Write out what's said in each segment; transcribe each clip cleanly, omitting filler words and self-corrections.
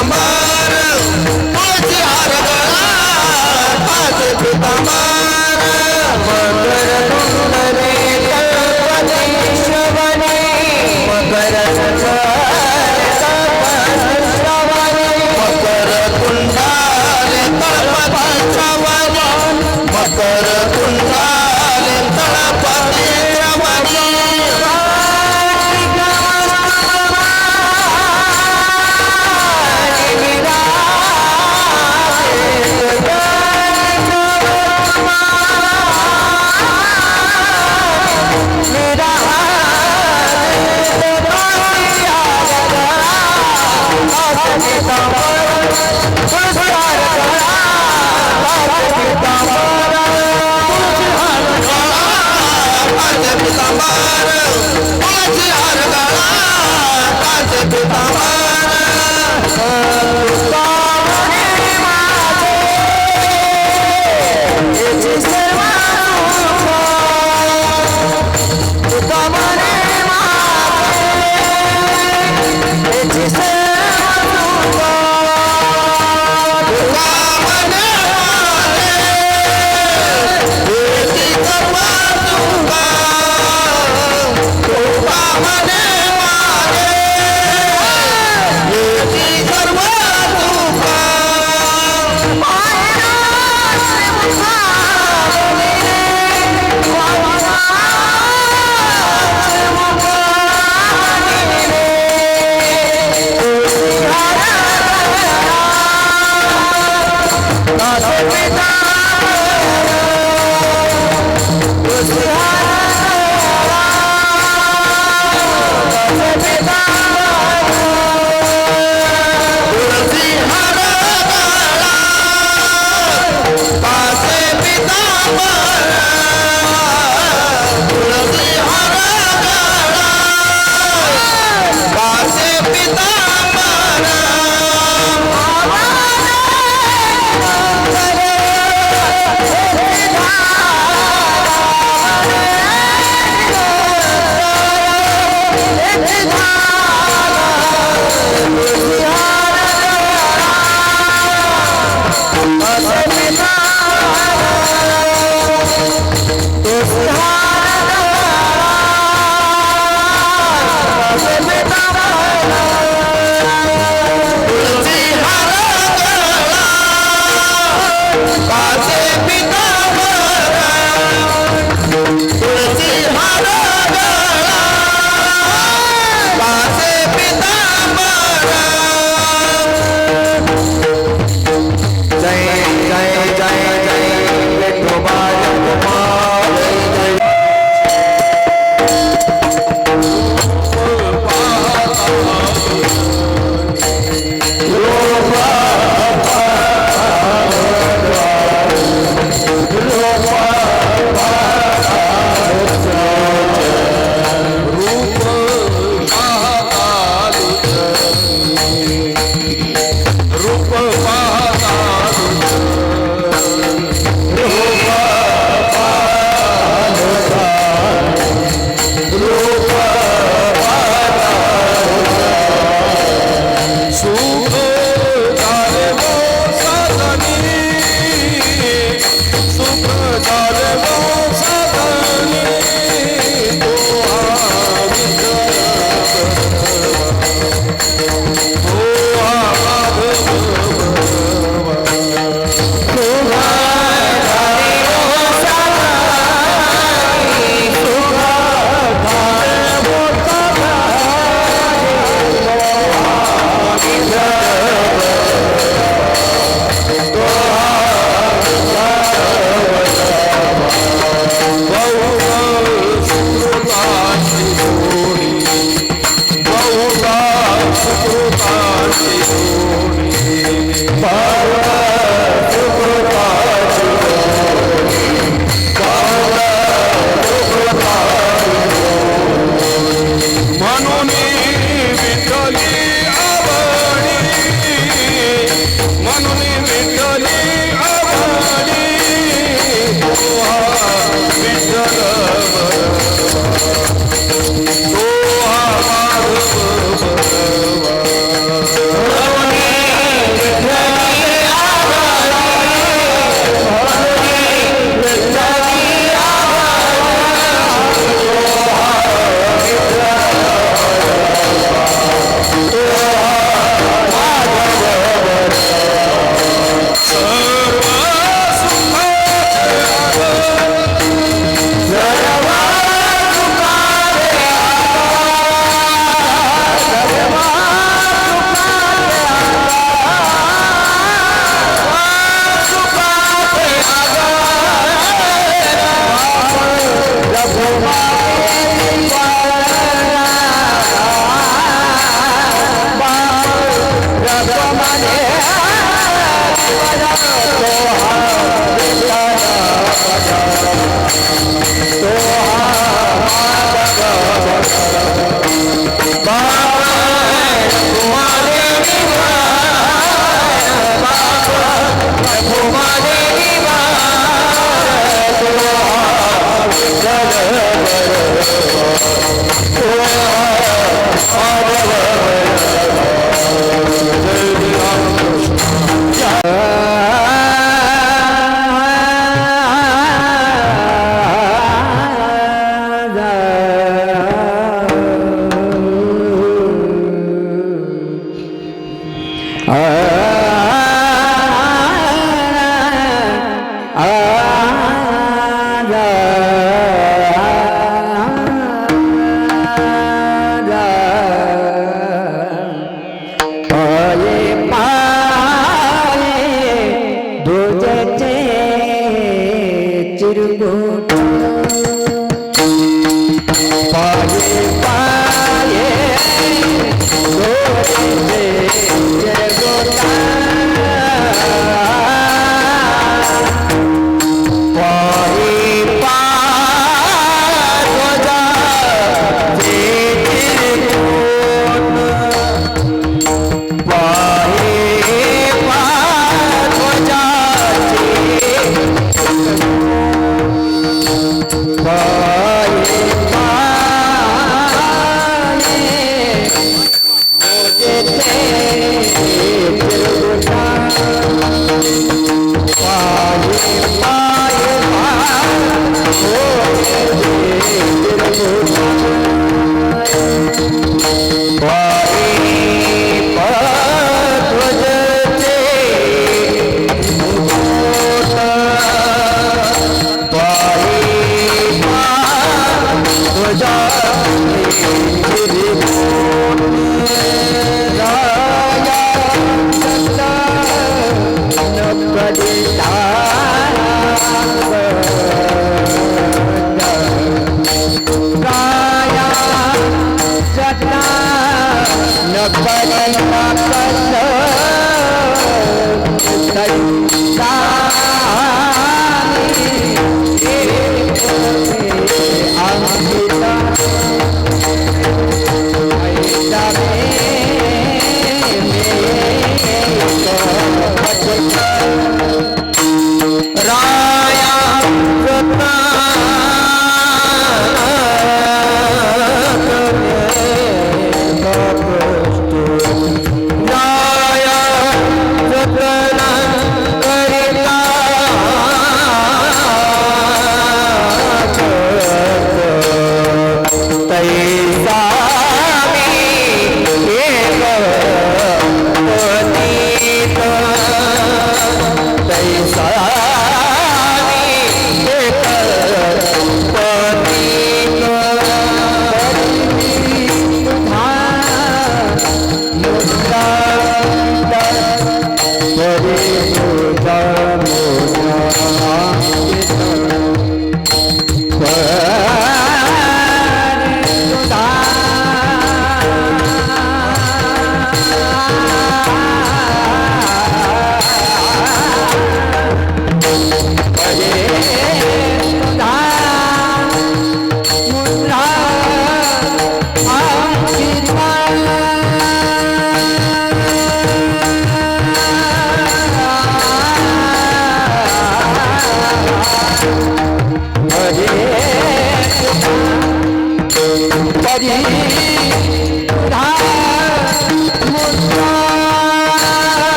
पितांबर तुळशी हार गळा माझे पितांबर मकर कुंडले कल्पने श्रवणे मकर कुंडाले तळपती श्रवणे मकर कुंडाले तळपती श्रवणे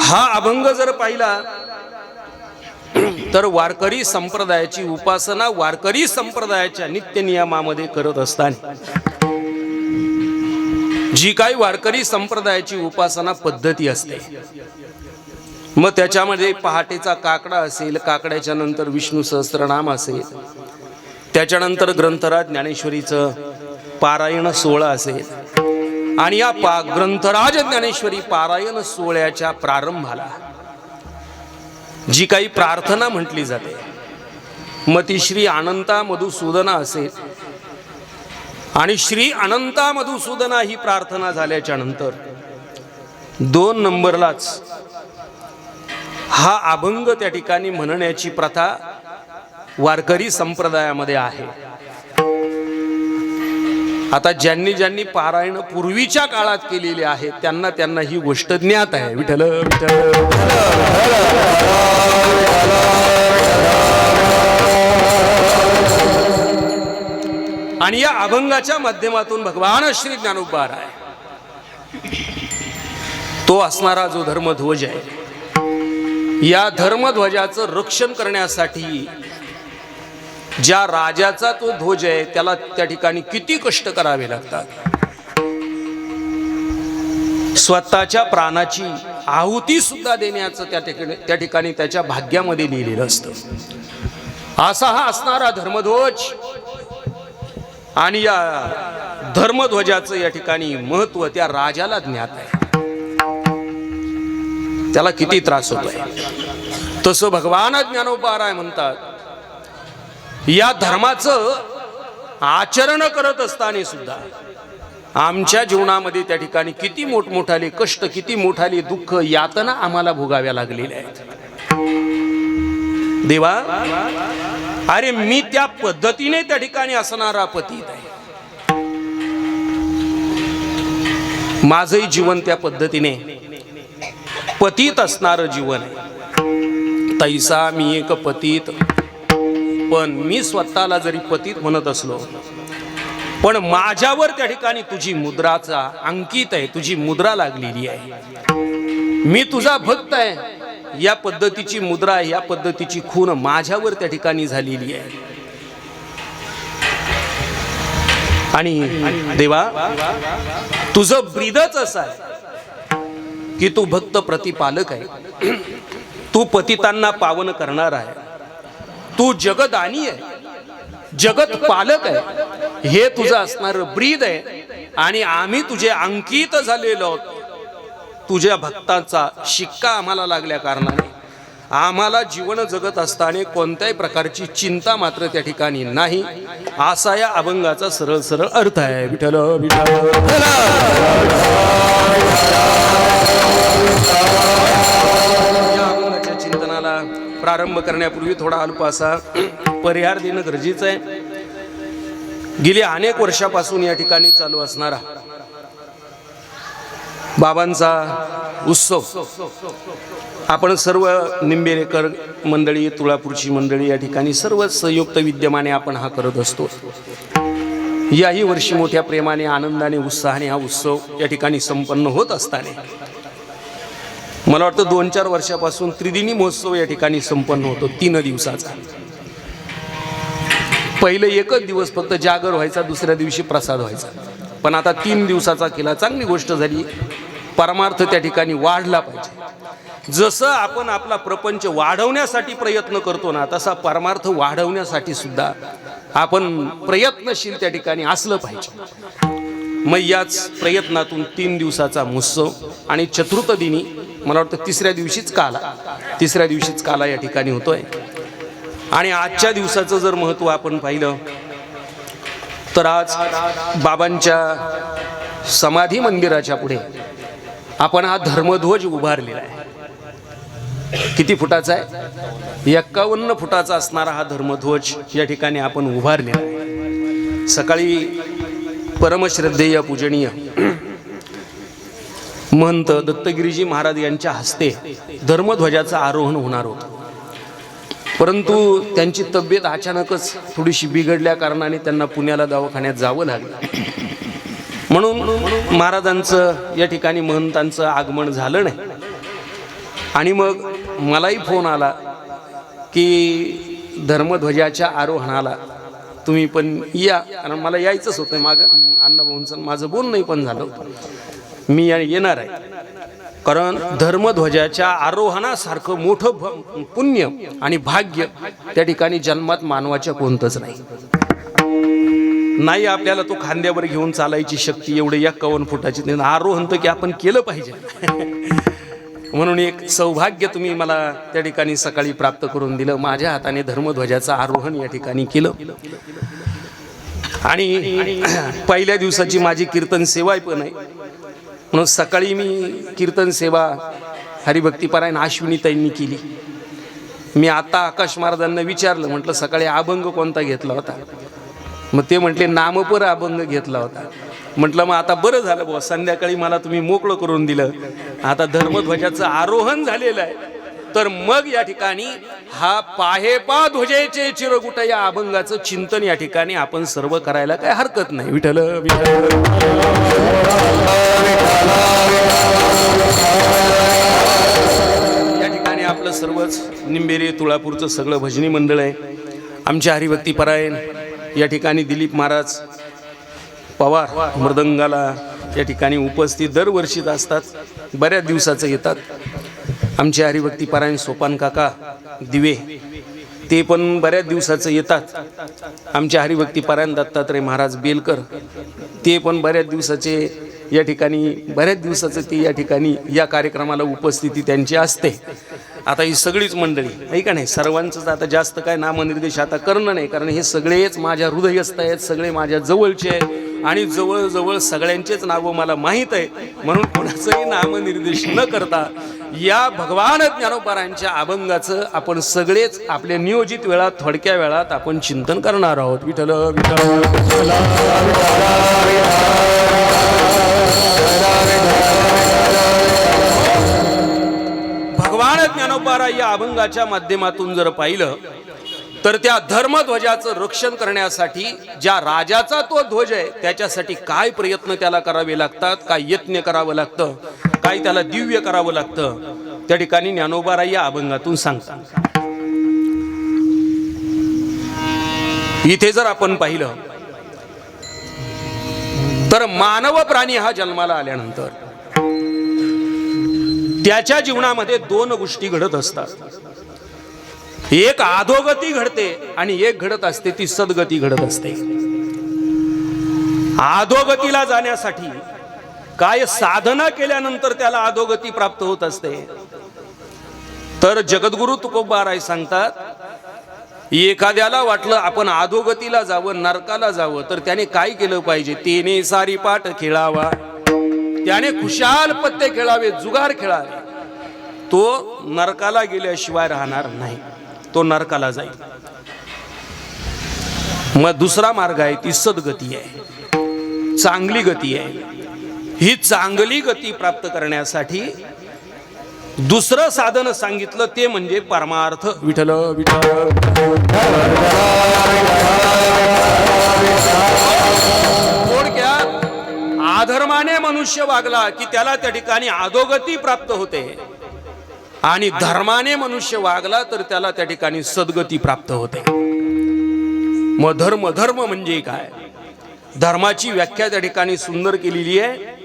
हा अभंग जर पाहिला तर वारकरी संप्रदायाची उपासना वारकरी संप्रदायाच्या नित्य नियमामध्ये करत असताना जी काही वारकरी संप्रदायाची उपासना पद्धती असते, मग त्याच्यामध्ये पहाटेचा काकडा असेल, काकड्याच्या नंतर विष्णू सहस्त्रनाम असेल, त्याच्यानंतर ग्रंथराज ज्ञानेश्वरीचं पारायण सोहळा असेल आणि या ग्रंथराज ज्ञानेश्वरी पारायण सोहळ्याच्या प्रारंभाला जी काही प्रार्थना म्हटली जाते, मग ती श्री अनंता मधुसूदना असेल आणि श्री अनंता मधुसूदना ही प्रार्थना झाल्याच्या नंतर 2 नंबरलाच हा अभंग त्या ठिकाणी म्हणण्याची प्रथा वारकरी संप्रदायामध्ये आहे. आता ज्यांनी ज्यांनी पारायण पूर्वीच्या काळात केलेले आहे त्यांना ही गोष्ट ज्ञात आहे. विठ्ठल विठ्ठल. आणि या अभंगाच्या माध्यमातून भगवान श्री ज्ञानोबा आहे तो असणारा जो धर्मध्वज आहे, या धर्मध्वजाचं रक्षण करण्यासाठी ज्या राजाचा तो ध्वज आहे त्याला त्या ठिकाणी किती कष्ट करावे लागतात. स्वतःच्या प्राणाची आहुती सुद्धा देण्याचं त्या ठिकाणी त्याच्या भाग्यामध्ये लिहिलेलं असतं. असा हा असणारा धर्मध्वज आणि या धर्मध्वजाचं या ठिकाणी महत्व त्या राजाला ज्ञात आहे. त्याला किती त्रास होतोय. तसं भगवान ज्ञानोबा राय म्हणतात, या धर्माचं आचरण करत असताना सुद्धा आमच्या जीवनामध्ये त्या ठिकाणी किती मोठमोठाले कष्ट, किती मोठाले दुःख, यातना आम्हाला भोगाव्या लागलेल्या आहेत. देवा, अरे मी त्या पद्धतीने त्या ठिकाणी असणारा पतित आहे. माझंही जीवन त्या पद्धतीने पतित असणारं जीवन आहे. तैसा मी एक पतित, पण मी स्वतःला जरी पतित म्हणत असलो पण माझ्यावर त्या ठिकाणी तुझी मुद्राचा अंकित आहे, तुझी मुद्रा लागलेली आहे. मी तुझा भक्त आहे, या पद्धतीची मुद्रा आहे, या पद्धतीची खून माझ्यावर त्या ठिकाणी झालेली आहे. आणि देवा, तुझं ब्रीदच असं आहे की तू भक्त प्रतिपालक आहे, तू पतितांना पावन करणार आहे, तू जगदानी आहे, जगत पालक आहे, हे तुझं असणार ब्रीद आहे. आणि आम्ही तुझे अंकित झालेलो आहोत. तुझ्या भक्तांचा शिक्का आम्हाला लागल्या कारणाने आम्हाला जीवन जगत असताना कोणत्याही प्रकारची चिंता मात्र त्या ठिकाणी नाही. असा या अभंगाचा सरळ सरळ अर्थ आहे. विठ्ठल विठ्ठल. या अभंगाच्या चिंतनाला प्रारंभ करण्यापूर्वी थोडा अल्प असा परिहार देणं गरजेचं आहे. गेल्या अनेक वर्षापासून या ठिकाणी चालू असणारा बाबांचा उत्सव, आपण सर्व निंबेरेकर मंडळी, तुळापूरची मंडळी, या ठिकाणी सर्व संयुक्त विद्यमाने आपण हा करत असतो. याही वर्षी मोठ्या प्रेमाने, आनंदाने, उत्साहाने हा उत्सव या ठिकाणी संपन्न होत असताना मला वाटतं 2-4 वर्षापासून त्रिदिनी महोत्सव या ठिकाणी संपन्न होतो. 3 दिवसाचा. पहिले 1च दिवस फक्त जागर व्हायचा, दुसऱ्या दिवशी प्रसाद व्हायचा, पण आता 3 दिवसाचा केला. चांगली गोष्ट झाली. परमार्थ त्या ठिकाणी वाढला पाहिजे. जसं आपण आपला प्रपंच वाढवण्यासाठी प्रयत्न करतो ना, तसा परमार्थ वाढवण्यासाठी सुद्धा आपण प्रयत्नशील त्या ठिकाणी असलं पाहिजे. मग याच प्रयत्नातून 3 दिवसाचा महोत्सव आणि चतुर्थ दिनी मला वाटतं तिसऱ्या दिवशीच काला या ठिकाणी होतोय. आणि आजच्या दिवसाचं जर महत्त्व आपण पाहिलं तर आज बाबांच्या समाधी मंदिराच्या पुढे आपण हा धर्मध्वज उभारलेला आहे. किती फुटाचा आहे? 51 फुटाचा असणारा हा धर्मध्वज या ठिकाणी आपण उभारलेला आहे. सकाळी परमश्रद्धेय पूजनीय महंत दत्तगिरीजी महाराज यांच्या हस्ते धर्मध्वजाचं आरोहण होणार होतं, परंतु त्यांची तब्येत अचानकच थोडीशी बिघडल्या कारणाने त्यांना पुण्याला दवाखान्यात जावं लागलं. म्हणून महाराजांचं या ठिकाणी महंतांचं आगमन झालं नाही. आणि मग मलाही फोन आला की धर्मध्वजाच्या आरोहणाला तुम्ही पण या, कारण मला यायचंच होतं. अण्णाभाऊंचं माझं बोलणंही पण झालं होतं, मी येणार आहे. कारण धर्मध्वजाच्या आरोहणासारखं मोठं पुण्य आणि भाग्य त्या ठिकाणी जन्मात मानवाच्या कोणतंच नाही. आपल्याला तो खांद्यावर घेऊन चालायची शक्ती एवढे 51 फुटाची, आरोहण तर की आपण केलं पाहिजे. म्हणून एक सौभाग्य तुम्ही मला त्या ठिकाणी सकाळी प्राप्त करून दिलं. माझ्या हाताने धर्मध्वजाचं आरोहण या ठिकाणी केलं. आणि पहिल्या दिवसाची माझी कीर्तन सेवा पण आहे, म्हणून सकाळी मी कीर्तन सेवा हरिभक्तीपरायण अश्विनीताईंनी केली. मी आता आकाश महाराजांना विचारलं, म्हटलं सकाळी अभंग कोणता घेतला होता? मग ते म्हटले नामपर अभंग घेतला होता. म्हटलं मग आता बरं झालं बुवा, संध्याकाळी मला तुम्ही मोकळं करून दिलं. आता धर्मध्वजाचं आरोहण झालेलं आहे, तर मग या ठिकाणी हा पाहे पा ध्वजेचे चिरगुट या अभंगाचं चिंतन या ठिकाणी आपण सर्व करायला काय हरकत नाही. विठ्ठल विठ्ठल या ठिकाणी आपलं सर्वच निंबेरे तुळापूरचं सगळं भजनी मंडळ आहे. आमच्या हरिभक्तीपरायण या ठिकाणी दिलीप महाराज पवार मृदंगाला या ठिकाणी उपस्थित दरवर्षीच असतात, बऱ्याच दिवसाचं येतात. आमचे हरिभक्तीपरायण सोपान काका दिवे ते पण बऱ्याच दिवसाचं येतात. आमचे हरिभक्तीपरायण दत्तात्रय महाराज बेलकर ते पण बऱ्याच दिवसाचे या ठिकाणी बऱ्याच दिवसाचं ते या ठिकाणी या कार्यक्रमाला उपस्थिती त्यांची असते. आता ही सगळीच मंडळी आहे का नाही, सर्वांचंच आता जास्त काय नामनिर्देश आता करणं नाही, कारण हे सगळेच माझ्या हृदयस्थ आहेत, सगळे माझ्या जवळचे आहेत आणि जवळजवळ सगळ्यांचेच नावं मला माहीत आहे. म्हणून कोणाचंही नामनिर्देश न करता या भगवान ज्ञानोबारांच्या अभंगाचं आपण सगळेच आपल्या नियोजित वेळात थोडक्या वेळात आपण चिंतन करणार आहोत. विठ्ठल विठ्ठल भगवान ज्ञानोबारा या अभंगाच्या माध्यमातून जर पाहिलं तर त्या धर्मध्वजाचं रक्षण करण्यासाठी ज्या राजाचा तो ध्वज आहे त्याच्यासाठी काय प्रयत्न त्याला करावे लागतात, काय यत्न करावं लागतं, काय त्याला दिव्य करावं लागतं, त्या ठिकाणी ज्ञानोबारा या अभंगातून सांगतात. इथे जर आपण पाहिलं तर मानव प्राणी हा जन्माला आल्यानंतर त्याच्या जीवनामध्ये दोन गोष्टी घडत असतात. एक अधोगती घडते आणि एक घडत असते ती सद्गती घडत असते. अधोगतीला जाण्यासाठी काय साधना केल्यानंतर त्याला अधोगती प्राप्त होत असते. तर जगद्गुरु तुकोबाराय सांगतात, एखाद्याला वाटलं आपण अधोगतीला जावं, नरकाला जावं, तर त्याने काय केलं पाहिजे? तेने सारी पाठ खेळावा, त्याने खुशाल पत्ते खेळावे, जुगार खेळावे. तो नरकाला गेल्याशिवाय राहणार नाही, तो नरकाला जाईल. मग दुसरा मार्ग आहे ती सद्गती आहे, चांगली गती आहे. ही चांगली गती प्राप्त करण्यासाठी दुसरं साधन सांगितलं ते म्हणजे परमार्थ. विठ्ठल विठ्ठल थोडक्यात अधर्माने मनुष्य वागला की त्याला त्या ठिकाणी अधोगती प्राप्त होते आणि धर्माने मनुष्य वागला तर त्याला त्या ठिकाणी सद्गती प्राप्त होते. मग धर्म म्हणजे काय? धर्माची व्याख्या त्या ठिकाणी सुंदर केलेली आहे.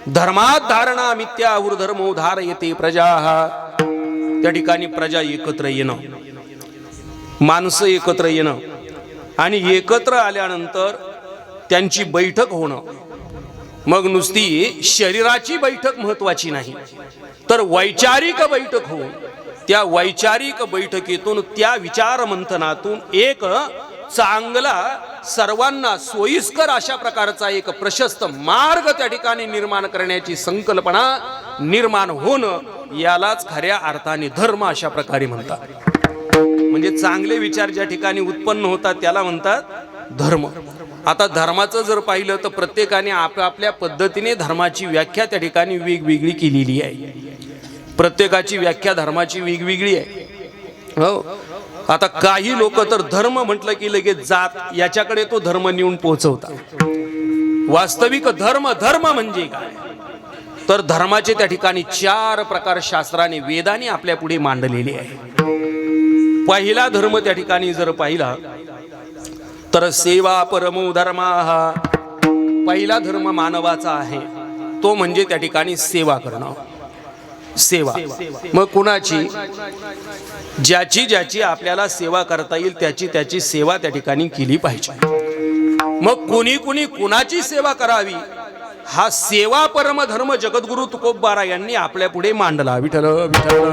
धर्मात धारणा मिथ्या धर्मो धारयते प्रजा. त्या ठिकाणी प्रजा एकत्र येणं, माणसं एकत्र येणं आणि एकत्र आल्यानंतर त्यांची बैठक होणं. मग नुसती शरीराची बैठक महत्वाची नाही, तर वैचारिक बैठक होऊन त्या वैचारिक बैठकीतून त्या विचार मंथनातून एक चांगला सर्वांना सोयीस्कर अशा प्रकारचा एक प्रशस्त मार्ग त्या ठिकाणी निर्माण करण्याची संकल्पना निर्माण होणं यालाच खऱ्या अर्थाने धर्म अशा प्रकारे म्हणतात. म्हणजे चांगले विचार ज्या ठिकाणी उत्पन्न होतात त्याला म्हणतात धर्म. आता धर्माचं जर पाहिलं तर प्रत्येकाने आपापल्या पद्धतीने धर्माची व्याख्या त्या ठिकाणी वेगवेगळी केलेली आहे. प्रत्येकाची व्याख्या धर्माची वेगवेगळी आहे. हो, आता काही लोक तर धर्म म्हटलं की लगेच जात याच्याकडे तो धर्म नेऊन पोहोचवतात. वास्तविक धर्म म्हणजे काय तर धर्माचे त्या ठिकाणी 4 प्रकार शास्त्राने वेदाने आपल्या पुढे मांडलेले आहे. पहिला धर्म त्या ठिकाणी जर पाहिला तर सेवा परमो धर्म. हा पहिला धर्म मानवाचा आहे, तो म्हणजे त्या ठिकाणी सेवा करणं. सेवा मग कुणाची? ज्याची ज्याची आपल्याला सेवा करता येईल त्याची त्याची सेवा त्या ठिकाणी केली पाहिजे. मग कुणी कुणी कुणाची सेवा करावी हा सेवा परमधर्म जगद्गुरु तुकोबा यांनी आपल्या पुढे मांडला. विठ्ठल विठ्ठल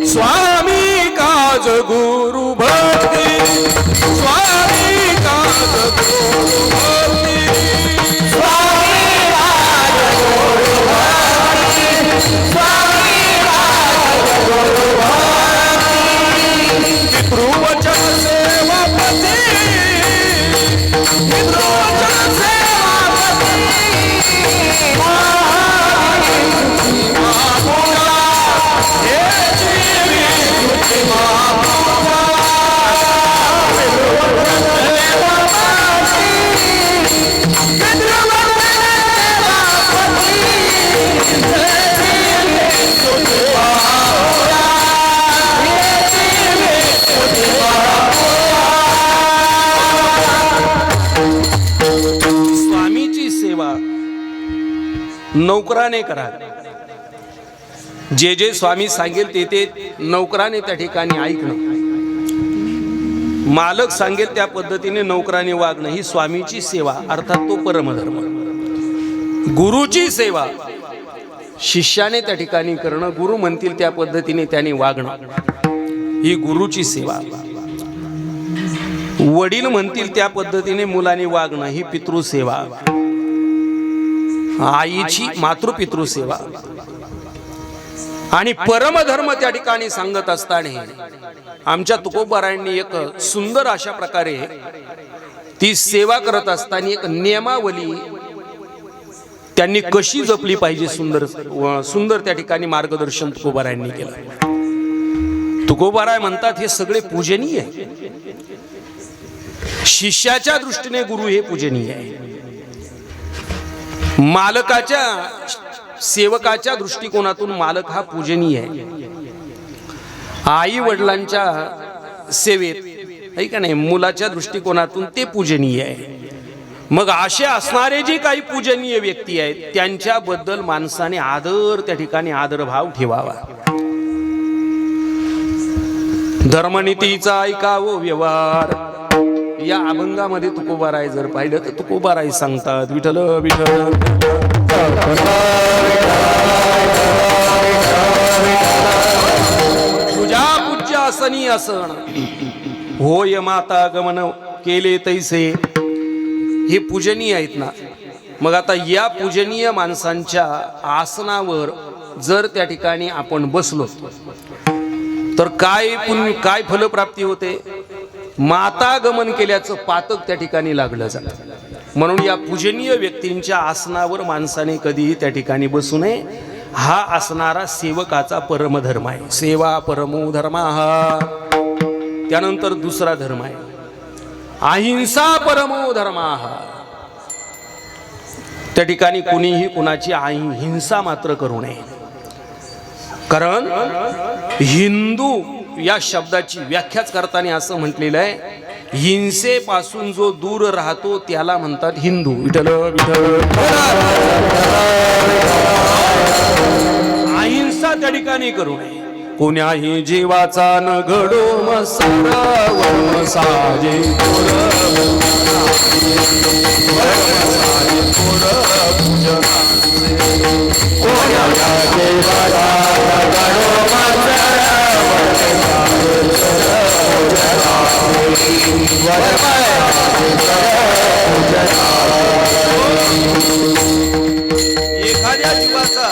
स्वामी काज गुरु भक्ती, स्वामी काज गुरु भक्ती, स्वामी काज गुरु भक्ती, स्वामी काज गुरु भक्ती, पितृवचन सेवापती, पितृवचन सेवापती, स्वामीची सेवा नौकराने करा. जे जे स्वामी सांगेल ते ते नौकराने त्या ठिकाणी ऐकणं. मालक सांगेल त्या पद्धतीने नौकराने वागणं ही स्वामीची सेवा, अर्थात तो परमधर्म. गुरुची सेवा शिष्याने त्या ठिकाणी करणं. गुरु म्हणतील त्या पद्धतीने त्याने वागणं ही गुरुची सेवा. वडील म्हणतील त्या पद्धतीने मुलाने वागणं ही पितृसेवा. आईची मातृपितृसेवा. आणि परमधर्म त्या ठिकाणी सांगत असताना आमच्या तुकोबारायांनी एक सुंदर अशा प्रकारे ती सेवा करत असताना एक नियमावली त्यांनी कशी जपली पाहिजे सुंदर सुंदर त्या ठिकाणी मार्गदर्शन तुकोबारायांनी केलं. तुकोबाराय म्हणतात हे सगळे पूजनीय आहे. शिष्याच्या दृष्टीने गुरु हे पूजनीय आहे. मालकाच्या सेवकाच्या दृष्टिकोनातून मालक हा पूजनीय आहे. आई वडिलांच्या सेवेत ऐका नाही मुलाच्या दृष्टिकोनातून ते पूजनीय आहे. मग असे असणारे जे काही पूजनीय व्यक्ती आहेत त्यांच्याबद्दल माणसाने आदर त्या ठिकाणी आदरभाव ठेवावा. धर्मनीतीचा ऐकावं व्यवहार या अभंगामध्ये तुकोबाराय जर पाहिलं तर तुकोबाराय सांगतात विठ्ठल विठ्ठल पूजा पूज्य असनी असण होय माता गमन केले तैसे. हे पूजनीय आहेत ना. मग आता या पूजनीय माणसांच्या आसनावर जर त्या ठिकाणी आपण बसलो तर काय फलप्राप्ती होते? माता गमन केल्याचं पातक त्या ठिकाणी लागलं जातं. म्हणून या पूजनीय व्यक्तींच्या आसनावर माणसाने कधीही त्या ठिकाणी बसू नये. हा असणारा सेवकाचा परमधर्म आहे. सेवा परमो धर्म. हा त्यानंतर दुसरा धर्म आहे अहिंसा परमो धर्म. हा त्या ठिकाणी कुणीही कुणाची हिंसा मात्र करू नये. कारण हिंदू या शब्दाची व्याख्याच करताना असं म्हटलेलं आहे हिंसेपासून जो दूर राहतो त्याला म्हणतात हिंदू. विठ्ठल विठ्ठल अहिंसा त्या ठिकाणी करू नये. कोण्याही जीवाचा न घडो मसारावर साजे एखाद्या जीवाचा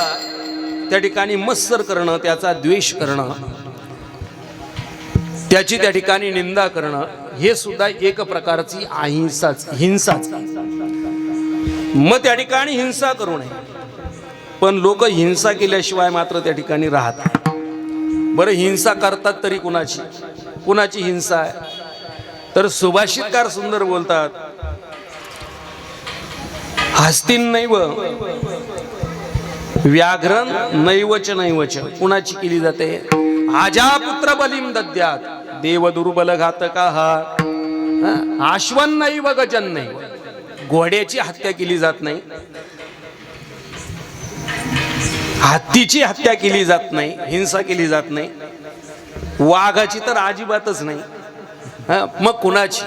त्या ठिकाणी मत्सर करणं, त्याचा द्वेष करणं, त्याची त्या ठिकाणी निंदा करणं हे सुद्धा एक प्रकारची हिंसाच. मग त्या ठिकाणी हिंसा करू नये. पण लोक हिंसा केल्याशिवाय मात्र त्या ठिकाणी राहतात. बरं हिंसा करतात तरी कुणाची कुणाची हिंसा आहे? तर सुभाषितकार सुंदर बोलतात, हस्तीन नैव व्याघ्रन नैवच नैवच कुणाची केली जाते? आजा पुत्र बलिम दद्यात देव दुर्बल घातका आश्वन नैव गजन नैव, घोड्याची हत्या केली जात नाही, हत्तीची हत्या केली जात नाही, हिंसा केली जात नाही, वाघाची तर अजिबातच नाही. मग कुणाची?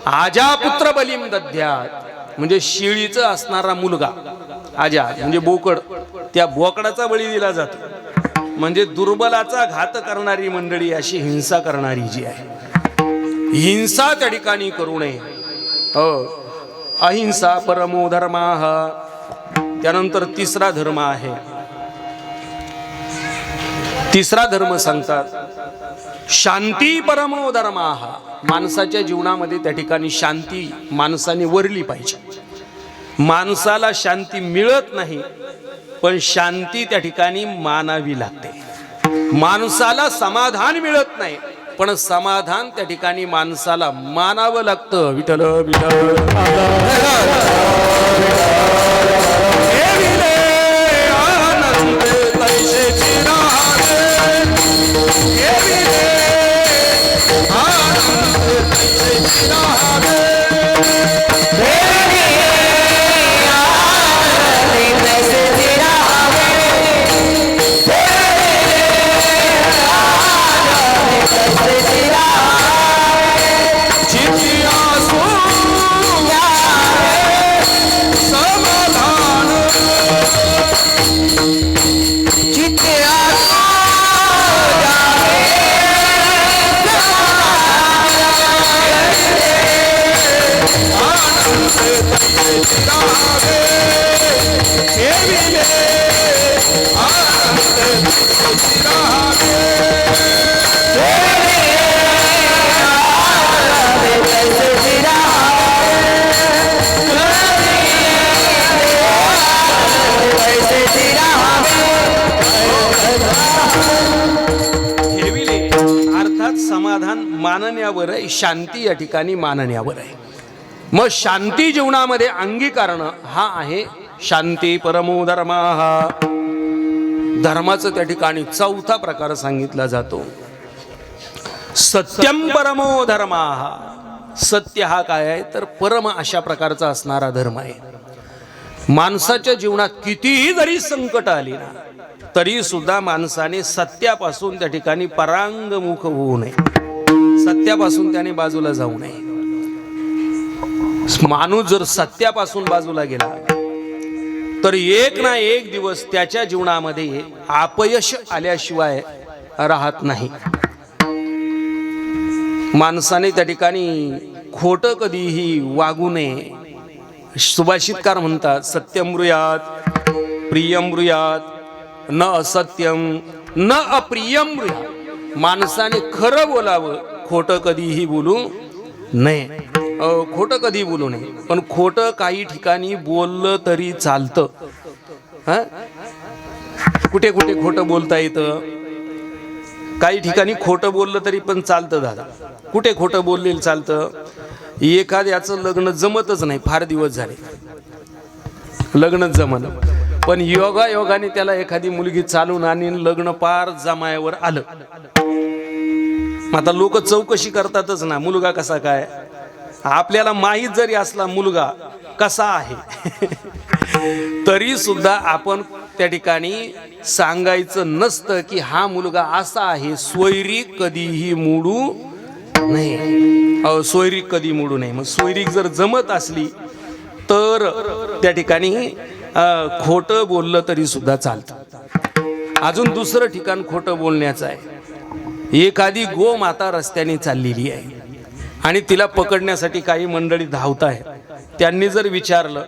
आजा पुत्र बलिम दद्यात म्हणजे शिळीचं असणारा मुलगा, आजा म्हणजे बोकड, त्या बोकडाचा बळी दिला जातो. म्हणजे दुर्बलाचा घात करणारी मंडळी, अशी हिंसा करणारी जी आहे, हिंसा त्या ठिकाणी करू नये. अहिंसा परमो धर्माः. त्यानंतर तिसरा धर्म आहे. तिसरा धर्म सांगतात शांती परमो धर्माः. माणसाच्या जीवनामध्ये त्या ठिकाणी शांती माणसाने वरली पाहिजे. माणसाला शांती मिळत नाही, पण शांती त्या ठिकाणी मानावी लागते. माणसाला समाधान मिळत नाही, पण समाधान त्या ठिकाणी माणसाला मानावं लागतं. विठ्ठल विठ्ठल समाधान मानण्यावर आहे, शांती या ठिकाणी मानण्यावर आहे. मग शांती जीवनामध्ये अंगीकारण हा आहे शांती परमो धर्माः. धर्माचं त्या ठिकाणी चौथा प्रकार सांगितला जातो सत्यम परमो धर्माः. सत्य हा काय आहे तर परम अशा प्रकारचा असणारा धर्म आहे. माणसाच्या जीवनात कितीही जरी संकट आली ना, तरी सुद्धा माणसाने सत्यापासून त्या ठिकाणी परांगमुख होऊ नये, सत्यापासून त्याने बाजूला जाऊ नये. माणूस जर सत्यापासून बाजूला गेला तर एक ना एक दिवस त्याच्या जीवनामध्ये अपयश आल्याशिवाय राहत नाही. माणसाने त्या ठिकाणी खोटं कधीही वागू नये. सुभाषितकार म्हणतात सत्यम ब्रूयात प्रियम ब्रूयात न असत्यम न अप्रियम ब्रूयात. माणसाने खरं बोलावं, खोटं कधीही बोलू नये. खोटं कधी बोलू नये. पण खोटं काही ठिकाणी बोललं तरी चालतं. कुठे कुठे खोटं बोलता येतं, काही ठिकाणी खोटं बोललं तरी पण चालतं. दादा कुठे खोटं बोललेलं चालतं? एखाद्याचं लग्न जमतच नाही, फार दिवस झाले लग्नच जमलं, पण योगाने त्याला एखादी मुलगी चालून आणि लग्न पार जमायावर आलं. आता लोक चौकशी करतातच ना, मुलगा कसा काय. आपल्याला माहीत जरी असला मुलगा कसा आहे तरी सुद्धा आपण त्या ठिकाणी सांगायचं नसतं की हा मुलगा असा आहे. सोयरीक कधीही मोडू नाही, सोयरीक कधी मोडू नये. मग सोयरीक जर जमत असली तर त्या ठिकाणी खोटं बोललं तरी सुद्धा चालतं. अजून दुसरं ठिकाण खोटं बोलण्याचं आहे. एखादी गोमाता रस्त्याने चाललेली आहे आणि तिला पकडण्यासाठी काही मंडळी धावताय. त्यांनी जर विचारलं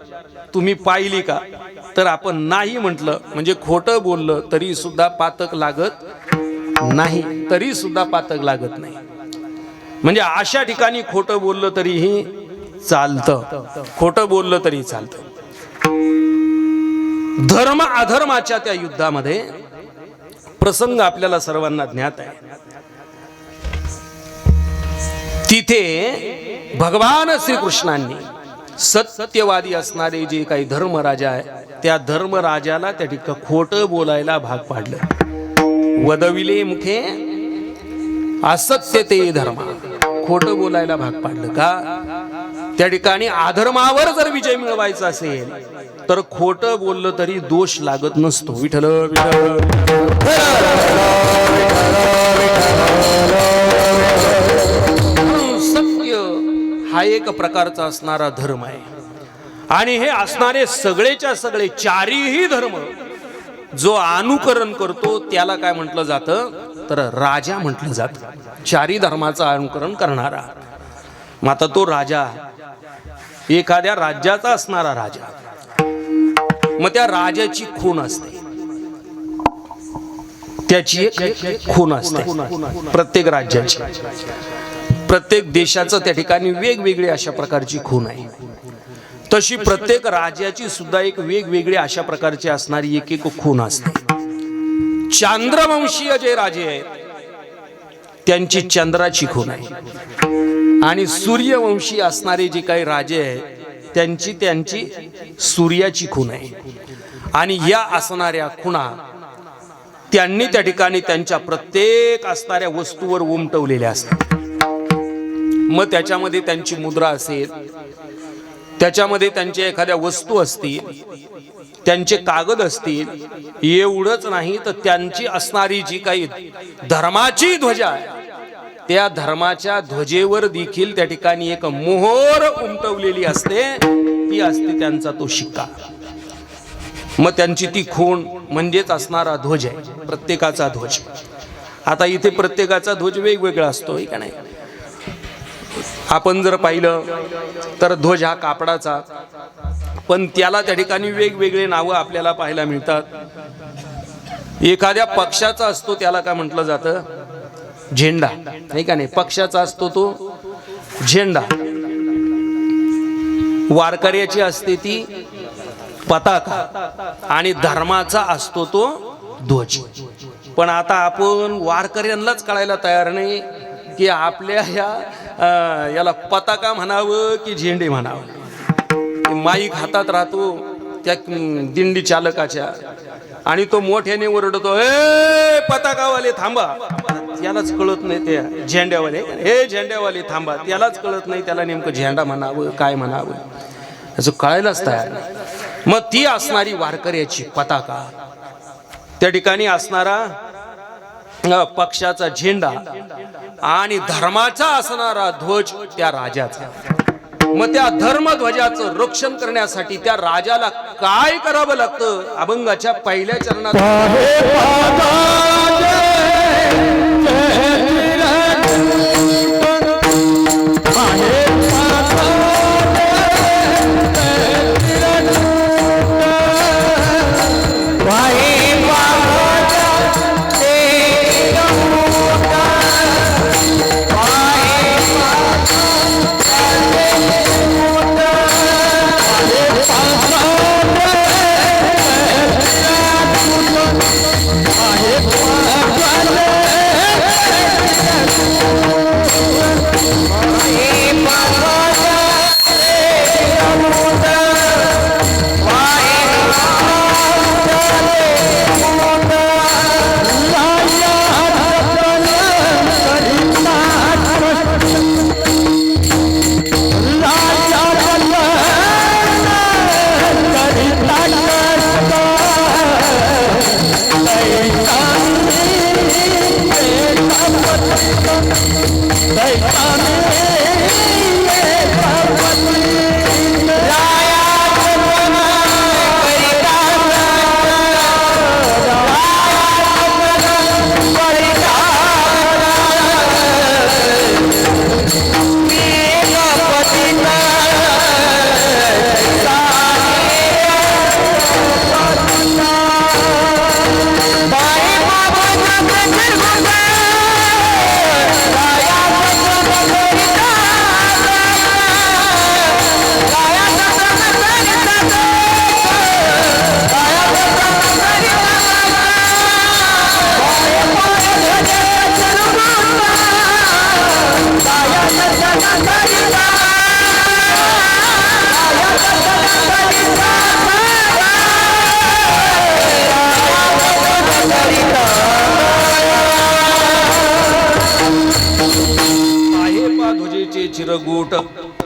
तुम्ही पाहिली का, तर आपण नाही म्हटलं म्हणजे खोटं बोललं तरी सुद्धा पातक लागत नाही, तरी सुद्धा पातक लागत नाही. म्हणजे अशा ठिकाणी खोटं बोललं तरीही चालतं, खोटं बोललं तरी चालतं. धर्म अधर्माच्या त्या युद्धामध्ये प्रसंग आपल्याला सर्वांना ज्ञात आहे. तिथे भगवान श्रीकृष्णांनी सत्यवादी असणारे जे काही धर्मराजा आहे त्या धर्मराजाला त्या ठिकाणी खोटं बोलायला भाग पाडलं. वदविले मुखे असत्य ते धर्म, खोटं बोलायला भाग पाडलं का? त्या ठिकाणी अधर्मावर जर विजय मिळवायचा असेल तर खोटं बोललं तरी दोष लागत नसतो. विठ्ठल विठ्ठल. सत्य हा एक प्रकारचा असणारा धर्म आहे आणि हे असणारे सगळेच्या सगळे चारीही धर्म जो अनुकरण करतो त्याला काय म्हटलं जातं तर राजा म्हटलं जातं. चारी धर्माचं अनुकरण करणारा. मग आता तो राजा एखाद्या राज्याचा असणारा राजा, मग त्या राजाची खून असते, त्याची एक खून असते. प्रत्येक राज्याची, प्रत्येक देशाचं त्या ठिकाणी वेगवेगळी अशा प्रकारची खून आहे. तशी प्रत्येक राज्याची सुद्धा एक वेगवेगळी अशा प्रकारची असणारी एक एक खून असते. चांद्रवंशीय जे राजे आहेत त्यांची चंद्राची खून आहे आणि सूर्यवंशी असणारे जे काही राजे आहेत त्यांची सूर्याची खून आहे. आणि या असणाऱ्या खुणा त्यांनी त्या ठिकाणी त्यांच्या प्रत्येक असणाऱ्या वस्तूवर उमटवलेल्या असतात. मग त्याच्यामध्ये त्यांची मुद्रा असेल, त्याच्यामध्ये त्यांच्या एखाद्या वस्तू असतील, त्यांचे कागद असतील. एवढंच नाही तर त्यांची असणारी जी काही धर्माची ध्वजा आहे त्या धर्माच्या ध्वजेवर देखील त्या ठिकाणी एक मोहोर उमटवलेली असते. ती असते त्यांचा तो शिक्का. मग त्यांची ती खूण म्हणजेच असणारा ध्वज आहे, प्रत्येकाचा ध्वज. आता इथे प्रत्येकाचा ध्वज वेगवेगळा असतो का नाही? आपण जर पाहिलं तर ध्वज हा कापडाचा, पण त्याला त्या ठिकाणी वेगवेगळे नावं आपल्याला पाहायला मिळतात. एखाद्या पक्षाचा असतो त्याला काय म्हटलं जातं झेंडा, नाही का नाही? पक्षाचा असतो तो झेंडा. वारकऱ्याची असते ती पताका आणि धर्माचा असतो तो ध्वज. पण आता आपण वारकऱ्यांनाच कळायला तयार नाही की आपल्या याला पताका म्हणावं की झेंडे म्हणावं. माईक हातात राहतो त्या दिंडी चालकाच्या आणि तो मोठ्याने ओरडतो, हे पताकावाले थांबा. त्यालाच कळत नाही त्या झेंड्यावाले, हे झेंड्यावाले थांबा. त्यालाच कळत नाही त्याला नेमकं झेंडा म्हणावं काय म्हणावं, त्याचं कळायलाच तयार नाही. मग ती असणारी वारकऱ्याची पताका, त्या ठिकाणी असणारा पक्षाचा झेंडा आणि धर्माचा असणारा ध्वज त्या राजाचा. मग त्या धर्मध्वजाचं रक्षण करण्यासाठी त्या राजाला काय करावं लागतं? अभंगाच्या पहिल्या चरणात आहे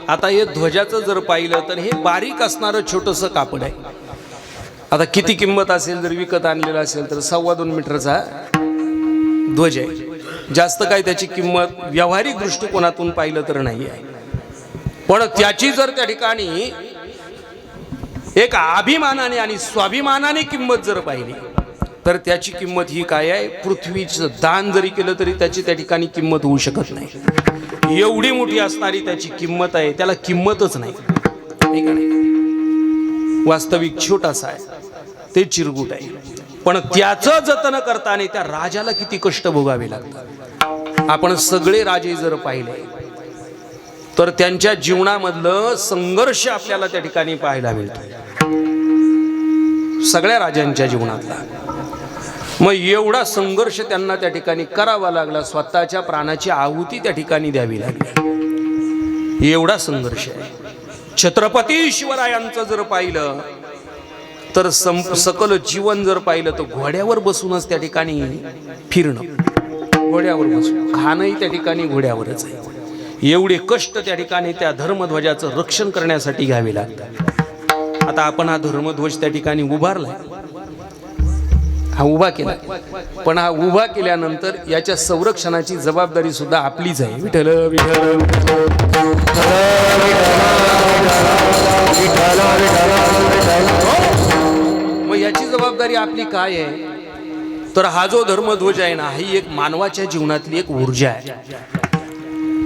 आता हे ध्वजाचं जर पाहिलं तर हे बारीक असणारं छोटंसं कापड आहे. आता किती किंमत असेल, जर विकत आणलेला असेल तर 2.25 मीटरचा ध्वज आहे. जास्त काय त्याची किंमत व्यावहारिक दृष्टिकोनातून पाहिलं तर नाही आहे. पण त्याची जर त्या ठिकाणी एक अभिमानाने आणि स्वाभिमानाने किंमत जर पाहिली तर त्याची किंमत ही काय आहे, पृथ्वीचं दान जरी केलं तरी त्याची त्या ठिकाणी किंमत होऊ शकत नाही. एवढी मोठी असणारी त्याची किंमत आहे, त्याला किंमतच नाही. वास्तविक छोटासा आहे, ते चिरगुट आहे, पण त्याचं जतन करताना त्या राजाला किती कष्ट भोगावे लागतात. आपण सगळे राजे जर पाहिले तर त्यांच्या जीवनामधलं संघर्ष आपल्याला त्या ठिकाणी पाहायला मिळतो, सगळ्या राजांच्या जीवनातला. मग एवढा संघर्ष त्यांना त्या ठिकाणी करावा लागला, स्वतःच्या प्राणाची आहुती त्या ठिकाणी द्यावी लागली. एवढा संघर्ष आहे. छत्रपती शिवरायांचं जर पाहिलं तर सकल जीवन जर पाहिलं तर घोड्यावर बसूनच त्या ठिकाणी फिरणं, घोड्यावर बसून खाणंही त्या ठिकाणी घोड्यावरच आहे. एवढे कष्ट त्या ठिकाणी त्या धर्मध्वजाचं रक्षण करण्यासाठी घ्यावे लागतात. आता आपण हा धर्मध्वज त्या ठिकाणी उभारलाय, हा उभा केला, पण हा उभा केल्यानंतर याच्या संरक्षणाची जबाबदारी सुद्धा आपलीच आहे. विठ्ठल विठ्ठल मग याची जबाबदारी आपली काय आहे तर हा जो धर्मध्वज आहे ना, ही एक मानवाच्या जीवनातली एक ऊर्जा आहे.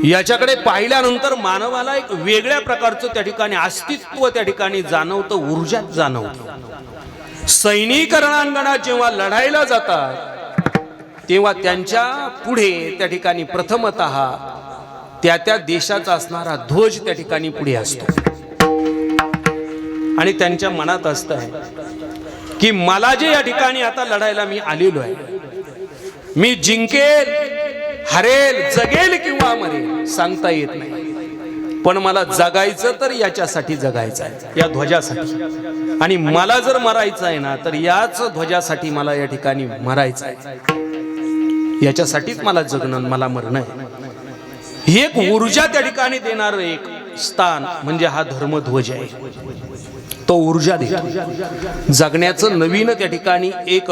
याच्याकडे पाहिल्यानंतर मानवाला एक वेगळ्या प्रकारचं त्या ठिकाणी अस्तित्व त्या ठिकाणी जाणवतं, ऊर्जाच जाणवतं. सैनिक रणांगणात जेव्हा लढायला जातात तेव्हा त्यांच्या पुढे त्या ठिकाणी प्रथमतः त्या देशाचा असणारा ध्वज त्या ठिकाणी पुढे असतो आणि त्यांच्या मनात असतं की मला जे या ठिकाणी आता लढायला मी आलेलो आहे, मी जिंकेल, हरेल, जगेल किंवा मरेल सांगता येत नाही, पण मला जगायचं तर याच्यासाठी जगायचं आहे, या ध्वजासाठी. आणि मला जर मरायचं आहे ना तर याच ध्वजासाठी मला या ठिकाणी मरायचं आहे, याच्यासाठीच मला जगणं, मला मरणं आहे. ही एक ऊर्जा त्या ठिकाणी देणार एक स्थान म्हणजे हा धर्मध्वज आहे. तो ऊर्जा देतो, जगण्याचं नवीन त्या ठिकाणी एक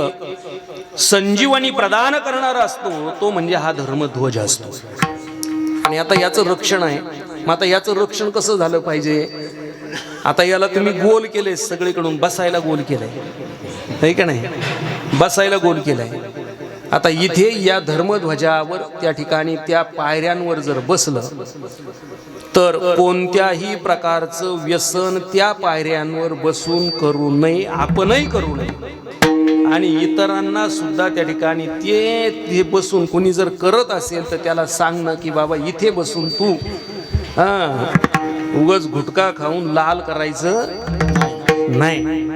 संजीवनी प्रदान करणारा असतो, तो म्हणजे हा धर्मध्वज असतो. आणि आता याचं रक्षण आहे. मग आता याचं रक्षण कसं झालं पाहिजे? आता याला तुम्ही गोल केले, सगळीकडून बसायला गोल केलंय, आहे का नाही? बसायला गोल केलंय. आता इथे या धर्मध्वजावर त्या ठिकाणी त्या पायऱ्यांवर जर बसलं तर कोणत्याही प्रकारचं व्यसन त्या पायऱ्यांवर बसून करू नये, आपणही करू नये, आणि इतरांना सुद्धा त्या ठिकाणी ते बसून कोणी जर करत असेल तर त्याला सांगणं की बाबा इथे बसून तू उगाच गुटखा खाऊन लाल करायचं नाही.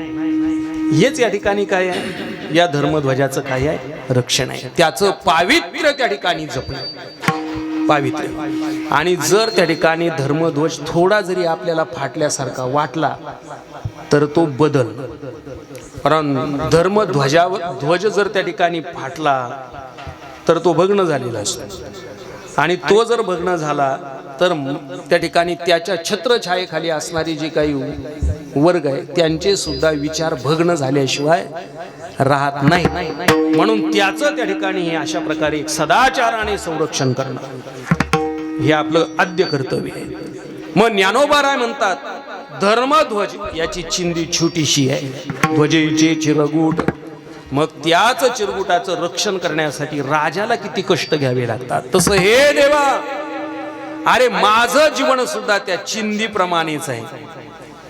हेच या ठिकाणी काय आहे, या धर्मध्वजाचं काय आहे, रक्षण आहे. त्याचं पावित्र्य त्या ठिकाणी जपणं, पावित्र्य. आणि जर त्या ठिकाणी धर्मध्वज थोडा जरी आपल्याला फाटल्यासारखा वाटला तर तो बदल. कारण ध्वज जर त्या ठिकाणी फाटला तर तो भग्न झालेला असतो, आणि तो जर भग्न झाला तर त्या ठिकाणी त्याच्या छत्रछायेखाली असणारी जी काही वर्ग आहे त्यांचे सुद्धा विचार भग्न झाल्याशिवाय राहत नाही. म्हणून त्याचं त्या ठिकाणी अशा प्रकारे एक सदाचाराने संरक्षण करणं हे आपलं आद्य कर्तव्य आहे. मग ज्ञानोबा म्हणतात धर्मध्वज याची चिंदी छोटीशी आहे, ध्वजेचे चिरगुट. मग त्याच चिरगुटाचं रक्षण करण्यासाठी राजाला किती कष्ट घ्यावे लागतात. तसं हे देवा, अरे माझं जीवन सुद्धा त्या चिंदीप्रमाणेच आहे,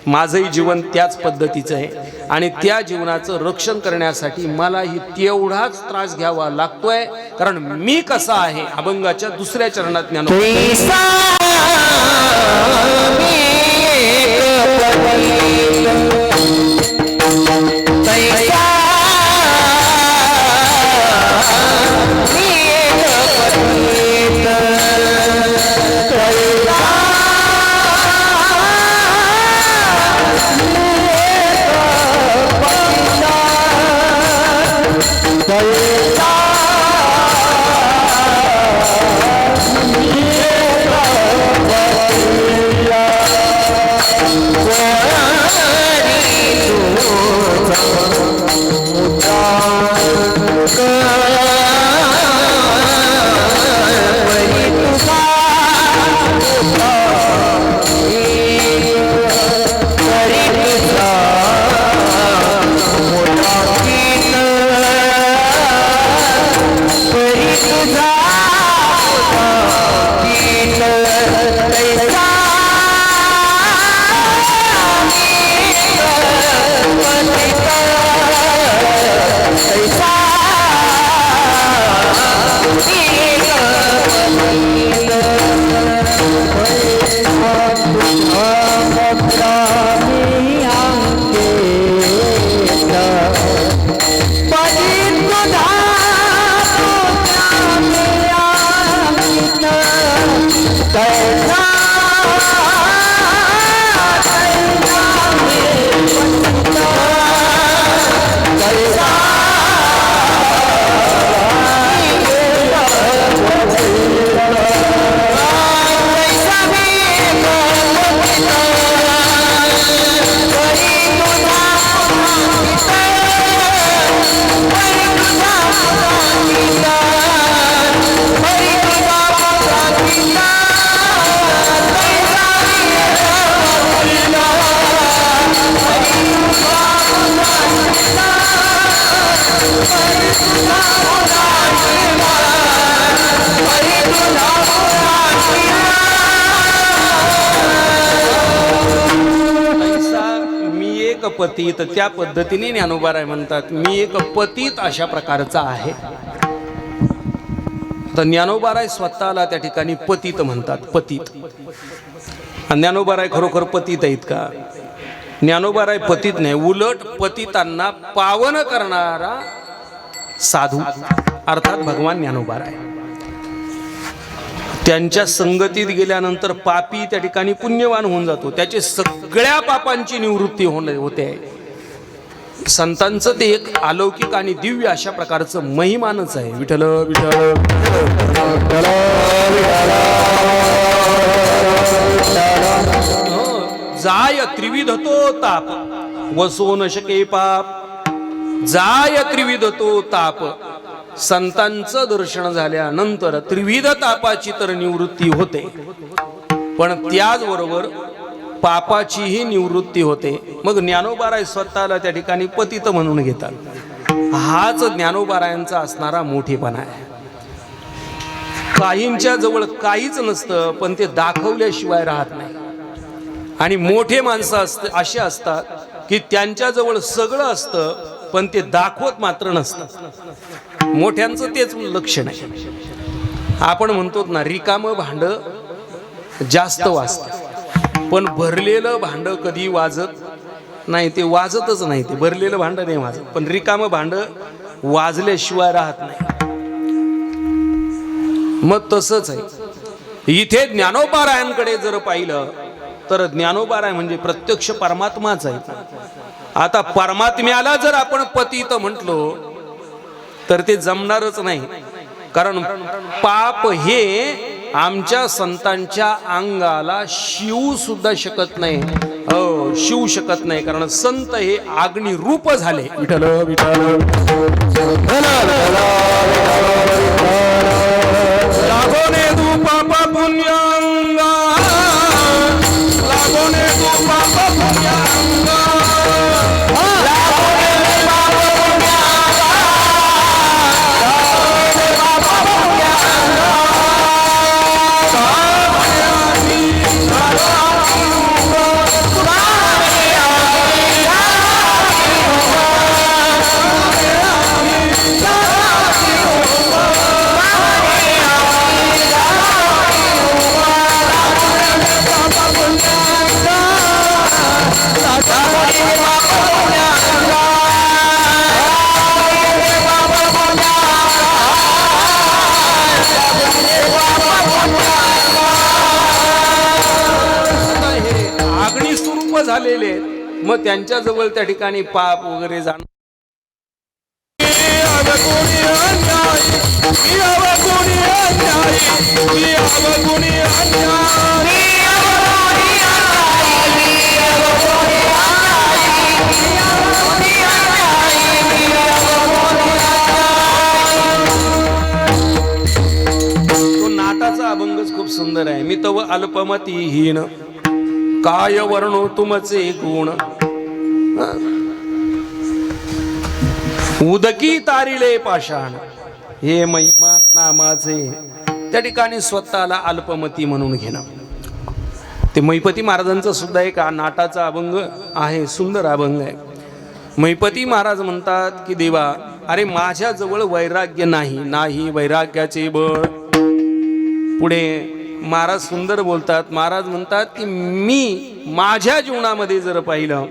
माझंही जीवन त्याच पद्धतीचं आहे, आणि त्या जीवनाचं रक्षण करण्यासाठी मलाही तेवढाच त्रास घ्यावा लागतोय. कारण मी कसा आहे, अभंगाच्या दुसऱ्या चरणात ज्ञान Yeah. पतित, त्या पद्धतीने ज्ञानोबाराय म्हणतात मी एक पतित अशा प्रकारचा आहे. तर ज्ञानोबाराय स्वतःला त्या ठिकाणी पतित म्हणतात, पतित. आणि ज्ञानोबाराय खरोखर पतित आहेत का? ज्ञानोबाराय पतित नाही, उलट पतितांना पावन करणारा साधू अर्थात भगवान ज्ञानोबाराय. त्यांच्या संगतीत गेल्यानंतर पापी त्या ठिकाणी पुण्यवान होऊन जातो, त्याचे सगळ्या पापांची निवृत्ती होते. संतांचं ते एक अलौकिक आणि दिव्य अशा प्रकारचं महिमानच आहे. विठ्ठल विठ्ठल जाय त्रिविधतो ताप वसो न शके पाप. जाय त्रिविधतो ताप. संतांचं दर्शन झाल्यानंतर त्रिविध तापाची तर निवृत्ती होते, पण त्याचबरोबर पापाचीही निवृत्ती होते. मग ज्ञानोबाराय स्वतःला त्या ठिकाणी पतित म्हणून घेतात. हाच ज्ञानोबारायांचा असणारा मोठेपणा आहे. काहींच्या जवळ काहीच नसतं, पण ते दाखवल्याशिवाय राहत नाही. आणि मोठे माणसं असे असतात की त्यांच्याजवळ सगळं असतं, पण ते दाखवत मात्र नसतात. मोठ्यांचं तेच लक्षण आहे. आपण म्हणतो ना, रिकामं भांड जास्त वाजतं, पण भरलेलं भांड कधी वाजत नाही. ते वाजतच नाही, ते भरलेलं भांड नाही वाजत, पण रिकामं भांड वाजल्याशिवाय राहत नाही. मग तसंच आहे इथे ज्ञानोबारायांकडे जर पाहिलं तर ज्ञानोबाराय म्हणजे प्रत्यक्ष परमात्माच आहे. आता परमात्म्याला जर आपण पतित म्हटलो तर ते जमणारच नाही, कारण पाप हे आमच्या संतांच्या अंगाला शिवू सुद्धा शकत नाही. शिवू शकत नाही, कारण संत हे अग्नी रूप झाले. विठ्ठल विठ्ठल लागोने तू पाप पुण्यांगा, लागोने तू पाप पुण्यांगा, झालेले. मग त्यांच्या जवळ त्या ठिकाणी पाप वगैरे जाणं तो नाटाचा अभंगच खूप सुंदर आहे. मी तव अल्पमतीहीन काय वर्णो तुमचे गुण, उदकी तारिले पाषाण हे महिमा नामाचे. त्या ठिकाणी स्वतःला अल्पमती म्हणून घेणं. ते महिपती महाराजांचा सुद्धा एक नाटाचा अभंग आहे, सुंदर अभंग आहे. महिपती महाराज म्हणतात की देवा, अरे माझ्याजवळ वैराग्य नाही वैराग्याचे बळ. पुढे महाराज सुंदर बोलतात. महाराज म्हणतात की मी माझ्या जीवनामध्ये जर पाहिलं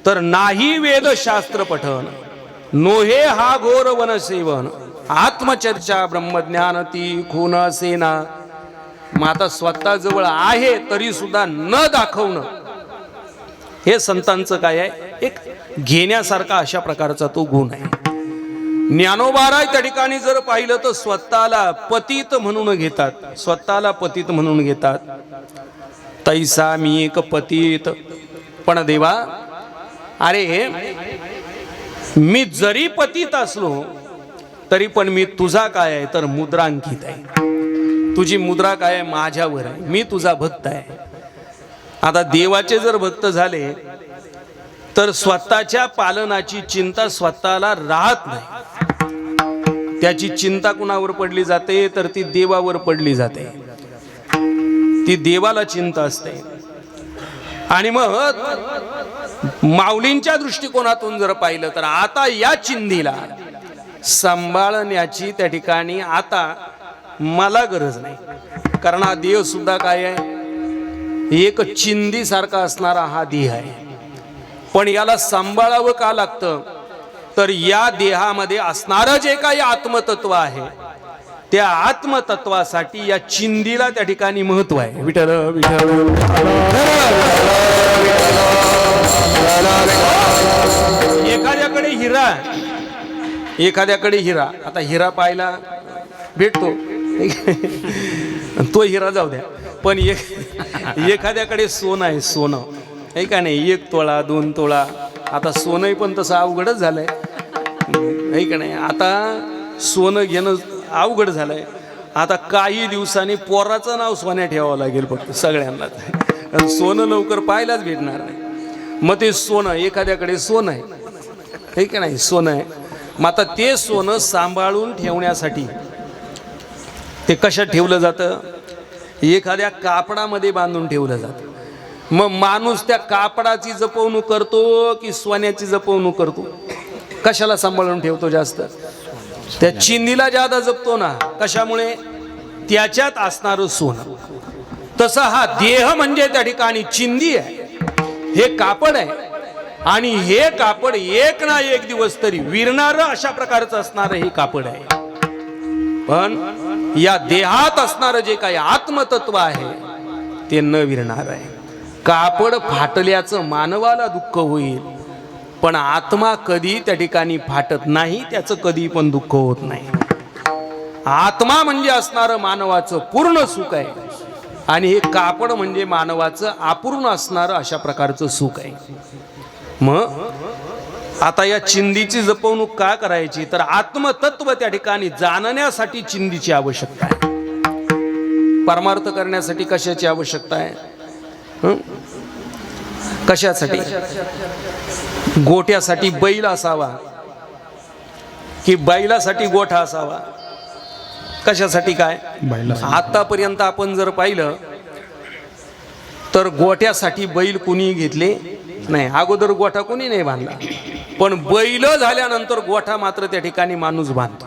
तर नाही वेदशास्त्र पठन, नोहे हा घोर वनसेवन, आत्मचर्चा ब्रह्मज्ञान ती खून सेना. माता स्वतः जवळ आहे तरी सुद्धा न दाखवणं हे संतांचं काय आहे, एक घेण्यासारखा अशा प्रकारचा तो गुण आहे. ज्ञानोबाराय त्या ठिकाणी जर पाहिलं तर स्वतःला पतित म्हणून घेतात, स्वतःला पतित म्हणून घेतात. तैसा मी एक पतित. पण देवा, अरे मी जरी पतित असलो तरी पण मी तुझा काय आहे तर मुद्रांकित आहे. तुझी मुद्रा काय आहे, माझ्यावर आहे. मी तुझा भक्त आहे. आता देवाचे जर भक्त झाले तर स्वतःच्या पालनाची चिंता स्वतःला राहत नाही. त्याची चिंता कुणावर पडली जाते तर ती देवावर पडली जाते. ती देवाला चिंता असते. आणि मग माऊलींच्या दृष्टिकोनातून जर पाहिलं तर आता या चिंधीला सांभाळण्याची त्या ठिकाणी आता मला गरज नाही, कारण हा देह सुद्धा काय आहे, एक चिंधी सारखा असणारा हा देह आहे. पण याला सांभाळावं का लागतं, तर या देहामध्ये असणारं जे काही आत्मतत्व आहे त्या आत्मतत्वासाठी या चिंधीला त्या ठिकाणी महत्व आहे. विठ्ठल विठ्ठल एखाद्याकडे हिरा, एखाद्याकडे हिरा, आता हिरा पाहायला भेटतो तो हिरा जाऊ द्या, पण एखाद्याकडे सोनं आहे, सोनं आहे का नाही, 1 तोळा 2 तोळा. आता सोनंही पण तसं अवघडच झालंय आहे का नाही. आता सोनं घेणं अवघड झालंय. आता काही दिवसांनी पोराचं नाव सोन्या ठेवावं लागेल फक्त सगळ्यांना, सोनं लवकर पाहायलाच भेटणार नाही. मग ते सोनं, एखाद्याकडे सोनं आहे का नाही, सोनं आहे. मग आता ते सोनं सांभाळून ठेवण्यासाठी ते कशात ठेवलं जातं, एखाद्या कापडामध्ये बांधून ठेवलं जातं. मग माणूस त्या कापडाची जपवणूक करतो की सोन्याची जपवणूक करतो, कशाला सांभाळून ठेवतो जास्त, त्या चिंधीला ज्यादा जपतो ना. कशामुळे, त्याच्यात असणारं सोनं. तसं हा देह म्हणजे त्या ठिकाणी चिंधी आहे, हे कापड आहे. आणि हे कापड एक ना एक दिवस तरी विरणारं अशा प्रकारचं असणारं हे कापड आहे. पण या देहात असणारं जे काही आत्मतत्व आहे ते न विरणार आहे. कापड फाटल्याचं मानवाला दुःख होईल, पण आत्मा कधी त्या ठिकाणी फाटत नाही, त्याचं कधी पण दुःख होत नाही. आत्मा म्हणजे असणारं मानवाचं पूर्ण सुख आहे, आणि हे कापड म्हणजे मानवाचं अपूर्ण असणारं अशा प्रकारचं सुख आहे. मग आता या चिंधीची जपवणूक का करायची, तर आत्मतत्व त्या ठिकाणी जाणण्यासाठी चिंधीची आवश्यकता आहे. परमार्थ करण्यासाठी कशाची आवश्यकता आहे, कशासाठी, गोठ्यासाठी बैल असावा की बैलासाठी गोठा असावा, कशासाठी काय. आतापर्यंत आपण जर पाहिलं तर गोठ्यासाठी बैल कुणी घेतले नाही, अगोदर गोठा कोणी नाही बांधला. पण बैल झाल्यानंतर गोठा मात्र त्या ठिकाणी माणूस बांधतो.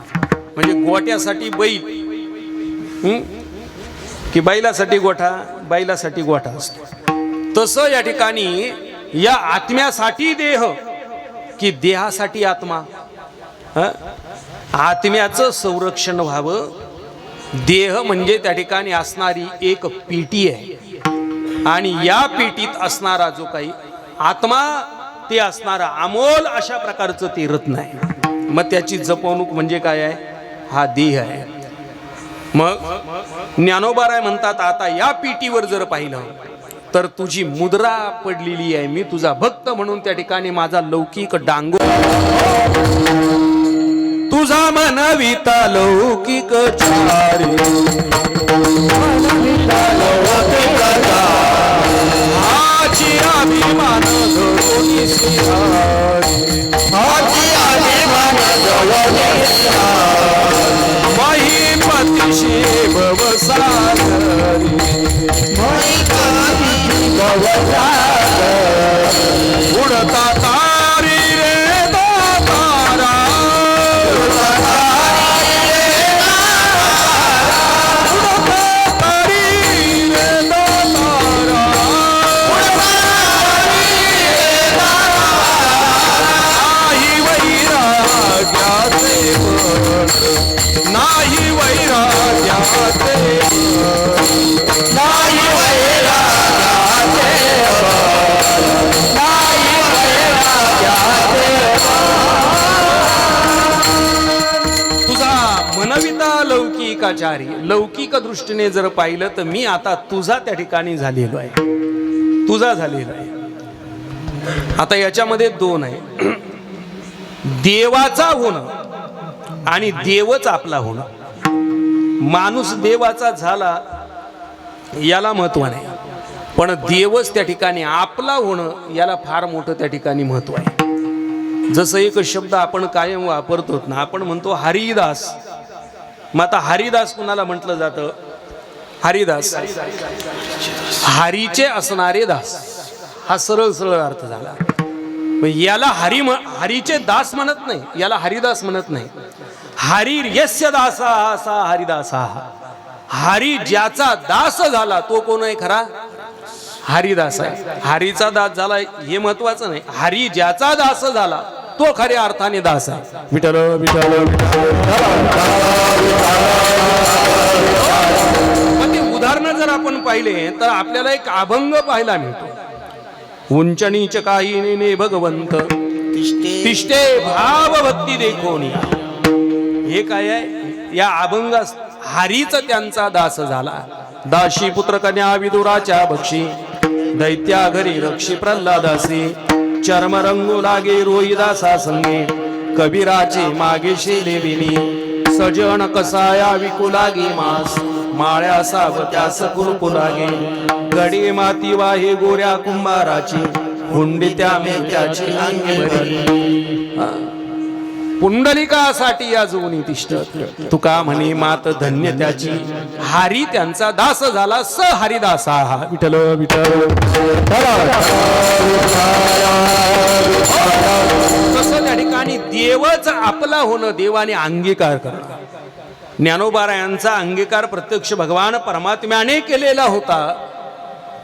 म्हणजे गोठ्यासाठी बैल की बैलासाठी गोठा, बैलासाठी गोठा असतो. तसं या ठिकाणी या आत्म्यासाठी देह की देहासाठी आत्मा. आत्म्याचं संरक्षण व्हावं, देह म्हणजे त्या ठिकाणी असणारी एक पेटी आहे, आणि या पेटीत असणारा जो काही आत्मा ते असणारा अमोल अशा प्रकारचं ते रत्न आहे. मग त्याची जपवणूक म्हणजे काय आहे, हा देह आहे. मग ज्ञानोबाराय म्हणतात, आता या पेटीवर जर पाहिलं तर तुझी मुद्रा पडलेली आहे, मी तुझा भक्त म्हणून त्या ठिकाणी माझा लौकिक डांगो, तुझा मनविता लौकिक चारी, हाची अभिमान धरून सिंहारी, हाची अभिमान धरून सिंहारी, महिपती शिव वसारी, उडता तारी रे तारा, उडता तारी रे तारा, नाही वैराग्याचे पण, नाही वैराग्याचे पण, नाही वैराग्याचे तुझा मनविता लौकिकाचारी. लौकिक दृष्टीने जर पाहिलं तर मी आता तुझा त्या ठिकाणी झालेलो आहे, तुझा झालेला आहे. आता याच्यामध्ये 2 आहे, देवाचा होणं आणि देवच आपला होणं. माणूस देवाचा झाला याला महत्व नाही, पण देवच त्या ठिकाणी आपला होणं याला फार मोठं त्या ठिकाणी महत्व आहे. जसं एक शब्द आपण कायम वापरतो ना, आपण म्हणतो हरिदास. मग आता हरिदास कुणाला म्हटलं जातं, हरिदास, हरीचे असणारे दास, हा सरळ सरळ अर्थ झाला. याला हरीचे दास म्हणत नाही, याला हरिदास म्हणत नाही. हरी यस्य दासा असा हरिदासा, हरी ज्याचा दास झाला तो कोण आहे खरा? हरिदास आहे. हरीचा दास झाला हे महत्वाचं नाही, हरी ज्याचा दास झाला तो खऱ्या अर्थाने दास आहे. विठ्ठल विठ्ठल उदाहरण जर आपण पाहिले तर आपल्याला एक अभंग पाहायला मिळतो. उंच नीच काही ने भगवंत तिष्ठे भाव भक्ती देखोनी. हे काय आहे? या अभंगास हरीच त्यांचा दास झाला. दाशी पुत्र कन्या विदुराच्या बक्षी, दैत्या घरी रक्षी प्रल्हादासी. चर्म रंगू लागे रोहिदासा संगे, कबीराचे मागे शेले बिनी. सजन कसाया विकू लागे मास, माळ्या सावत्यास कुरकू लागे. गडी माती वाहे गोऱ्या कुंभाराची, हुंडी त्या मेत्याची अंगी भरी. पुंडलिकासाठी या जोनी तिष्ठत, तुका म्हणे मात धन्य त्याची. हरी त्यांचा दास झाला, स हरिदासा हा. विठ्ठल विठ्ठल. तसं त्या ठिकाणी देवच आपला होणं, देवाने अंगीकार करणं. ज्ञानोबारायांचा अंगीकार प्रत्यक्ष भगवान परमात्म्याने केलेला होता.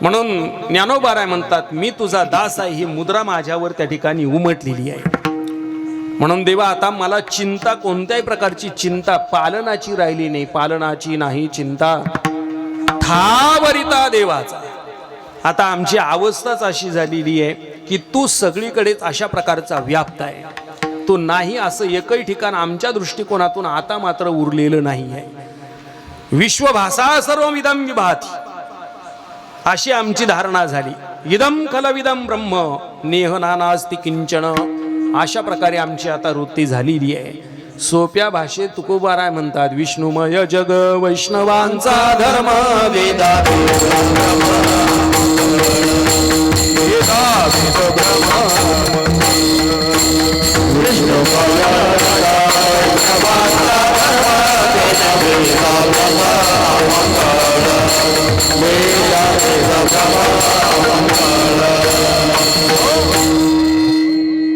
म्हणून ज्ञानोबाराय म्हणतात, मी तुझा दास आहे, ही मुद्रा माझ्यावर त्या ठिकाणी उमटलेली आहे. म्हणून देवा आता मला चिंता, कोणत्याही प्रकारची चिंता पालनाची राहिली नाही. पालनाची नाही चिंता, ठावरिता देवाचा. आता आमची अवस्थाच अशी झालेली आहे की तू सगळीकडेच अशा प्रकारचा व्याप्त आहे. तो नाही असं एकही ठिकाण आमच्या दृष्टिकोनातून आता मात्र उरलेलं नाही आहे. विश्वभाषा सर्वमिदं विभाती, अशी आमची धारणा झाली. इदं खलविदं ब्रह्म नेह नानास्ति किंचन, अशा प्रकारे आमची आता वृत्ती झालेली आहे. सोप्या भाषेत तुकोबाराय म्हणतात, विष्णुमय जग वैष्णवांचा धर्म. वेदा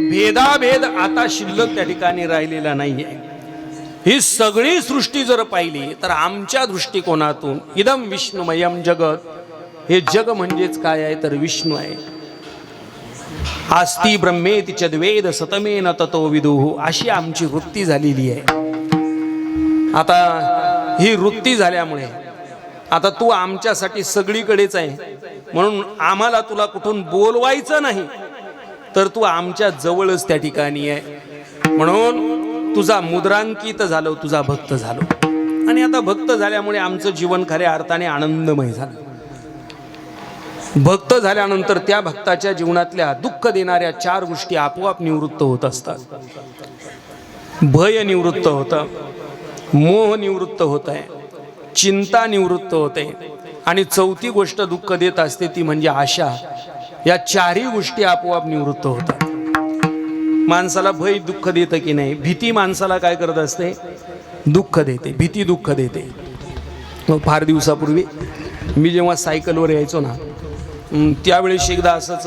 भेदाभेद आता शिल्लक त्या ठिकाणी राहिलेला नाहीये. ही सगळी सृष्टी जर पाहिली तर आमच्या दृष्टिकोनातून इदम विष्णुमयम जगत, हे जग म्हणजेच काय आहे तर विष्णू आहे. आस्ति ब्रह्मेति चद्वेद सतमेन ततो विदुः, अशी आमची वृत्ती झालेली आहे. आता ही वृत्ती झाल्यामुळे आता तू आमच्यासाठी सगळीकडेच आहे, म्हणून आम्हाला तुला कुठून बोलवायचं नाही, तर तू आमच्या जवळच त्या ठिकाणी आहे. म्हणून तुझा मुद्रांकित झालो, तुझा भक्त झालो. आणि आता भक्त झाल्यामुळे आमचं जीवन खऱ्या अर्थाने आनंदमय झालं. भक्त झाल्यानंतर त्या भक्ताच्या जीवनातल्या दुःख देणाऱ्या 4 गोष्टी आपोआप निवृत्त होत असतात. भय निवृत्त होतं, मोह निवृत्त होत आहे, चिंता निवृत्त होते, आणि 4थी गोष्ट दुःख देत असते ती म्हणजे आशा. या 4ही गोष्टी आपोआप निवृत्त होतात. माणसाला भय दुःख देतं की नाही? भीती माणसाला काय करत असते? दुःख देते. भीती दुःख देते. फार दिवसापूर्वी मी जेव्हा सायकलवर यायचो ना, त्यावेळेस एकदा असंच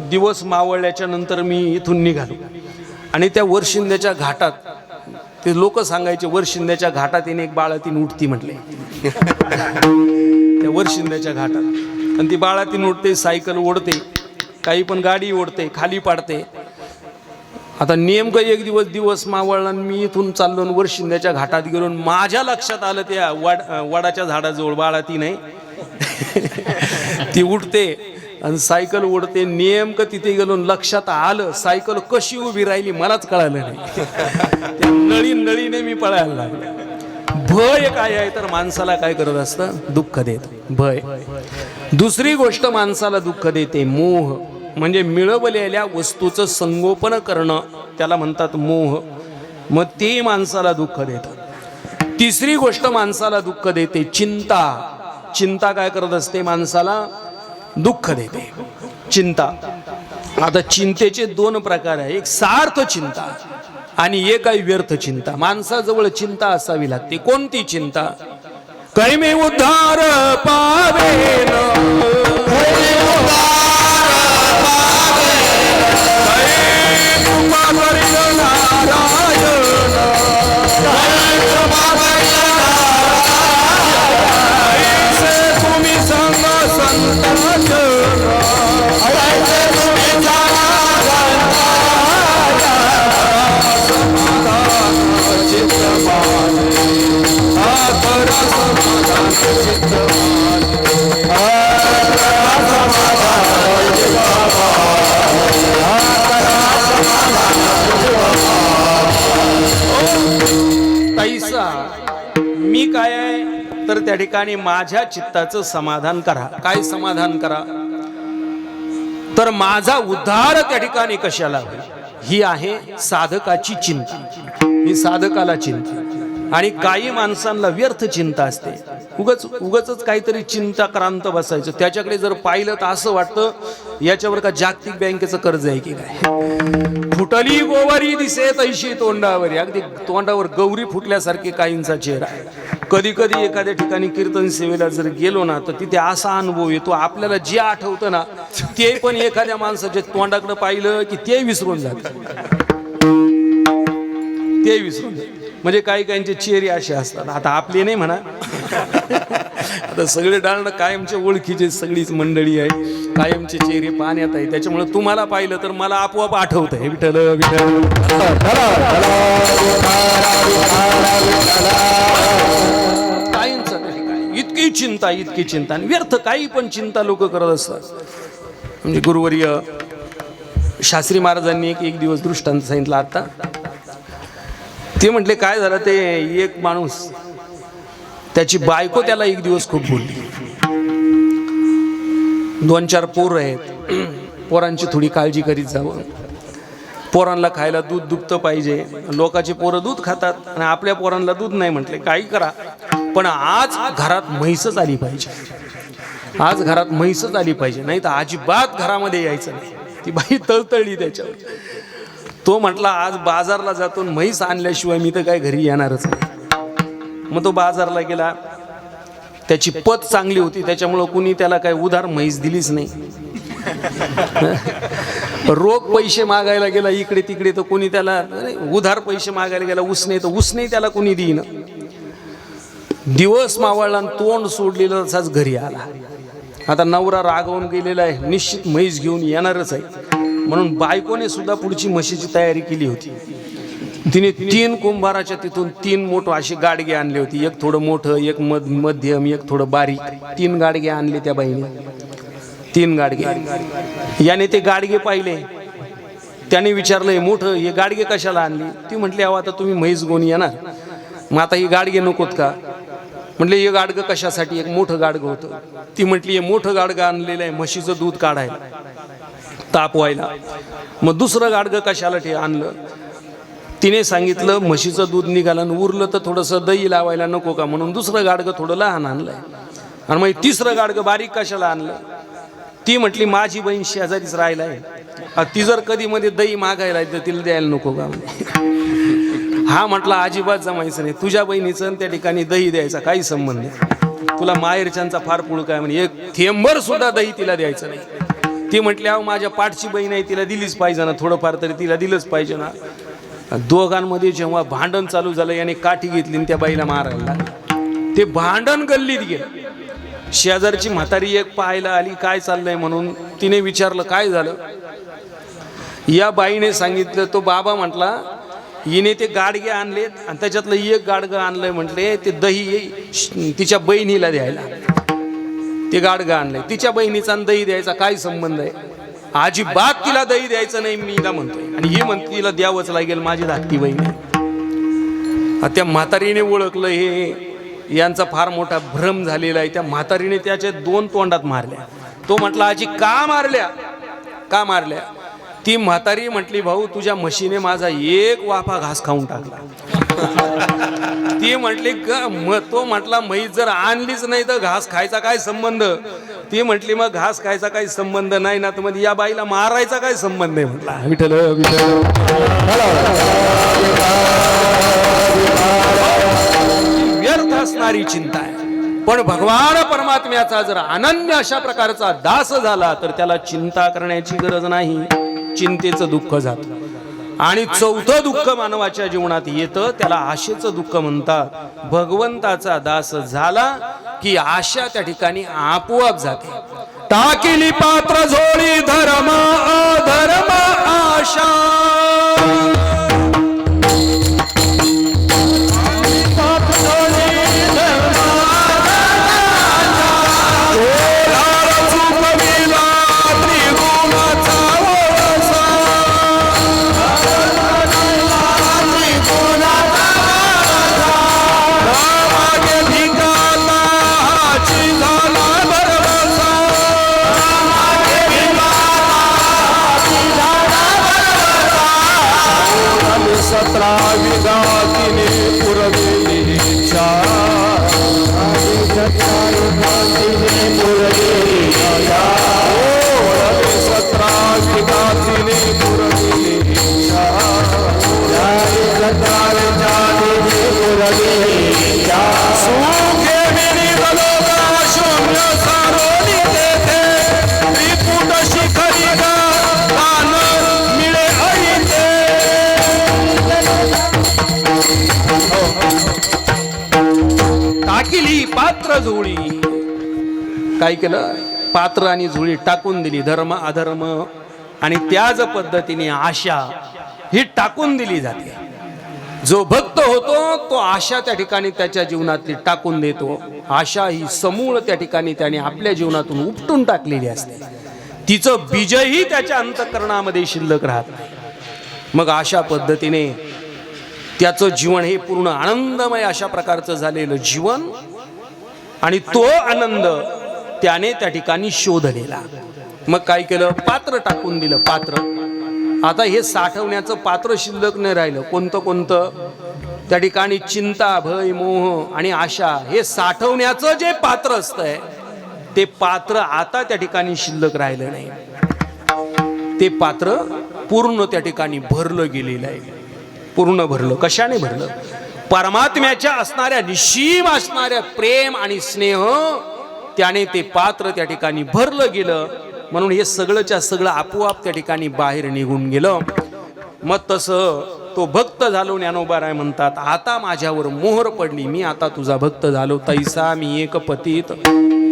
दिवस मावळल्याच्या नंतर मी इथून निघालो आणि त्या वरशिंद्याच्या घाटात ते लोक सांगायचे, वरशिंद्याच्या घाटात येणे एक बाळातीन उठती म्हटले. त्या वरशिंद्याच्या घाटात, आणि ती बाळातीन उठते, सायकल ओढते, काही पण गाडी ओढते, खाली पाडते. आता नेमकं एक दिवस मावळला, मी इथून चाललो वरशिंद्याच्या घाटात गेलो. माझ्या लक्षात आलं त्या वडाच्या झाडाजवळ बाळातीन आहे, ती उठते आणि सायकल ओढते. नेमकं तिथे गेलो, लक्षात आलं सायकल कशी उभी राहिली मलाच कळालं नाही. त्या नळीने मी पळायला लागलो. भय काय आहे तर माणसाला काय करत असतं? दुःख देत. भय. दुसरी गोष्ट माणसाला दुःख देते मोह, म्हणजे मिळवलेल्या वस्तूचं संगोपन करणं, त्याला म्हणतात मोह. मग ते माणसाला दुःख देतं. तिसरी गोष्ट माणसाला दुःख देते चिंता. चिंता काय करत असते? माणसाला दुःख देते. चिंता. आता चिंतेचे 2 प्रकार आहे, एक सार्थ चिंता आणि एक आहे व्यर्थ चिंता. माणसाजवळ चिंता असावी लागते. कोणती चिंता? कैमे उद्धार पावेन तुम्ही संग तैसा मी काय आहे तर त्या ठिकाणी माझ्या चित्ताचं समाधान करा. काय समाधान करा तर माझा उद्धार त्या ठिकाणी कशाला होईल ही आहे साधकाची चिंता. ही साधकाला चिंता. आणि काही माणसांना व्यर्थ चिंता असते. उगच काहीतरी चिंता क्रांत बसायचं. त्याच्याकडे जर पाहिलं तर असं वाटतं याच्यावर का जागतिक बँकेचं कर्ज आहे की काय. फुटली गोवारी दिसे तैशी तोंडावरी. अगदी तोंडावर गौरी फुटल्यासारखे काहींचा चेहरा. कधी कधी एखाद्या ठिकाणी कीर्तन सेवेला जर गेलो ना तर तिथे असा अनुभव येतो आपल्याला जे आठवतं ना ते पण एखाद्या माणसाच्या तोंडाकडे पाहिलं की ते विसरून जातं. ते विसरून म्हणजे काही काहींचे चेहरे असे असतात. आता आपले नाही म्हणा. आता सगळे डाळणं कायमचे ओळखीचे सगळीच मंडळी आहे. कायमचे चेहरे पाहण्यात आहे. त्याच्यामुळे तुम्हाला पाहिलं तर मला आपोआप आठवत आहे विठ्ठल विठ्ठल. काहींचं इतकी चिंता आणि व्यर्थ काही पण चिंता लोक करत असतात. म्हणजे गुरुवर्य शास्त्री महाराजांनी एक दिवस दृष्टांत सांगितला. आता ते म्हटले काय झालं ते एक माणूस त्याची बायको त्याला एक दिवस खूप बोलली. 2-4 पोरं आहेत. पोरांची थोडी काळजी करीत जावं. पोरांना खायला दूध दुभतं पाहिजे. लोकांची पोरं दूध खातात आणि आपल्या पोरांना दूध नाही. म्हटले काही करा पण आज घरात म्हैसच आली पाहिजे. आज घरात म्हैसच आली पाहिजे नाही तर अजिबात घरामध्ये यायचं नाही. ती बाई तळतळली त्याच्यावर. तो म्हटला आज बाजारला जातो म्हैस आणल्याशिवाय मी तर काय घरी येणारच नाही. मग तो बाजारला गेला. त्याची पत चांगली होती त्याच्यामुळं कुणी त्याला काय उधार म्हैस दिलीच नाही. रोख पैसे मागायला गेला इकडे तिकडे तर कोणी त्याला उधार पैसे मागायला गेला उसने त्याला कोणी देईन. दिवस मावळला आणि तोंड सोडलेलं तसाच घरी आला. आता नवरा रागवून गेलेला आहे. निश्चित म्हैस घेऊन येणारच आहे. म्हणून बायकोने सुद्धा पुढची म्हशीची तयारी केली होती. तिने 3 कुंभाराच्या तिथून 3 मोठं अशी गाडगे आणली होती. एक थोडं मोठं एक मध्यम एक थोडं बारीक. 3 गाडगे आणले त्या बाईने. 3 गाडगे. याने ते गाडगे पाहिले. त्याने विचारलं मोठं हे गाडगे कशाला आणली. ती म्हटली अहो आता तुम्ही म्हैस घेऊन येणार मग आता ही गाडगे नकोत का. म्हटले हे गाडगं कशासाठी. एक मोठं गाडगं होतं. ती म्हटली हे मोठं गाडगं आणलेलं आहे म्हशीचं दूध काढायला तापवायला. मग दुसरं गाडगं कशाला ते आणलं. तिने सांगितलं म्हशीचं दूध निघालं आणि उरलं तर थोडंसं दही लावायला नको का म्हणून दुसरं गाडगं थोडं लहान आणलंय. आणि मग तिसरं गाडगं बारीक कशाला आणलं. ती म्हटली माझी बहीण शेजारीच राहिला आहे. ती जर कधी मध्ये दही मागायला तर तिला द्यायला नको का. हा म्हटला अजिबात जमायचं नाही. तुझ्या बहिणीचं त्या ठिकाणी दही द्यायचा काही संबंध नाही. तुला माहेरच्यांचा फार पुळ काय म्हणे. एक थेंबर सुद्धा दही तिला द्यायचं नाही. ती म्हटली अहो माझ्या पाठची बहीण आहे तिला दिलीच पाहिजे ना. थोडंफार तरी तिला दिलंच पाहिजे ना. दोघांमध्ये जेव्हा भांडण चालू झालं याने काठी घेतली आणि त्या बाईला मारायला लागली. ते भांडण गल्लीत गेलं. शेजारची म्हातारी एक पाहायला आली काय चाललंय म्हणून. तिने विचारलं काय झालं. या बाईने सांगितलं. तो बाबा म्हटला हिने ते गाडगे आणलेत आणि त्याच्यातलं एक गाडगं आणलंय म्हटले ते दही तिच्या बहिणीला द्यायला. ते गाडगं आणलंय तिच्या बहिणीचा दही द्यायचा काय संबंध आहे. अजिबात तिला दही द्यायचं नाही मी तिला म्हणतोय. आणि ही म्हणते तिला द्यावंच लागेल माझी धाकटी बहीण. त्या म्हातारीने ओळखलं हे यांचा फार मोठा भ्रम झालेला आहे. त्या म्हातारीने त्याच्या 2 तोंडात मारल्या. तो म्हटला आजी का मारल्या का मारल्या. ती म्हातारी म्हटली भाऊ तुझ्या म्हशीने माझा एक वाफा घास खाऊन टाकला. ती म्हटली तो म्हटला म्हैस जर आणलीच नाही तर घास खायचा काय संबंध. ती म्हटली मग घास खायचा काही संबंध नाही ना तर मग या बाईला मारायचा काय संबंध आहे. म्हटला विठ्ठल व्यर्थ असणारी चिंता आहे. पण भगवान परमात्म्याचा जर अनन्य अशा प्रकारचा दास झाला तर त्याला चिंता करण्याची गरज नाही, चिंतेचं दुःख जातं. आणि चौथं दुःख मानवाच्या जीवनात येतं, त्याला आशेचं दुःख म्हणतात. भगवंताचा दास झाला की आशा त्या ठिकाणी आपोआप जाते. टाकिली पात्र झोळी धर्म अधर्म आशा, पात्र झोळी. काय केलं? पात्र आणि झोळी टाकून दिली. धर्म अधर्म आणि त्याच पद्धतीने आशा ही टाकून दिली जाते. जो भक्त होतो तो आशा त्या ठिकाणी त्याच्या जीवनातली टाकून देतो. आशा ही समूळ त्या ठिकाणी त्याने आपल्या जीवनातून उपटून टाकलेली असते. तिचं बीजही त्याच्या अंतःकरणामध्ये शिल्लक राहत नाही. मग अशा पद्धतीने त्याचं जीवन हे पूर्ण आनंदमय अशा प्रकारचं झालेलं जीवन, आणि तो आनंद त्याने त्या ठिकाणी शोधलेला. मग काय केलं? पात्र टाकून दिलं. पात्र आता हे साठवण्याचं पात्र शिल्लक नाही राहिलं. कोणतं कोणतं? त्या ठिकाणी चिंता, भय, मोह आणि आशा हे साठवण्याचं जे पात्र असतंय ते पात्र आता त्या ठिकाणी शिल्लक राहिलं नाही. ते पात्र पूर्ण त्या ठिकाणी भरलं गेलेलं आहे. पूर्ण भरलं. कशाने भरलं? परमात्म्याच्या असणाऱ्या निश्चिम असणाऱ्या प्रेम आणि स्नेह त्याने ते पात्र त्या ठिकाणी भरलं गेलं. म्हणून हे सगळंच्या सगळं आपोआप त्या ठिकाणी बाहेर निघून गेलं. मग तसं तो भक्त झालो. ज्ञानोबाराय म्हणतात, आता माझ्यावर मोहर पडली, मी आता तुझा भक्त झालो. तैसा मी एक पतित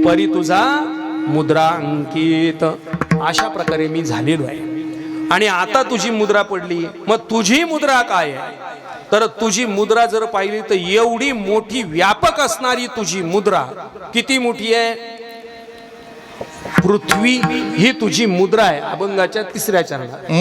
परी तुझा मुद्रा अंकित. अशा प्रकारे मी झालेलो आहे आणि आता तुझी मुद्रा पडली. मग तुझी मुद्रा काय आहे? तर तुझी मुद्रा जर पाहिली तर एवढी मोठी व्यापक असणारी तुझी मुद्रा. किती मोठी आहे? पृथ्वी ही तुझी मुद्रा आहे. अभंगाच्या 3ऱ्या चरणात.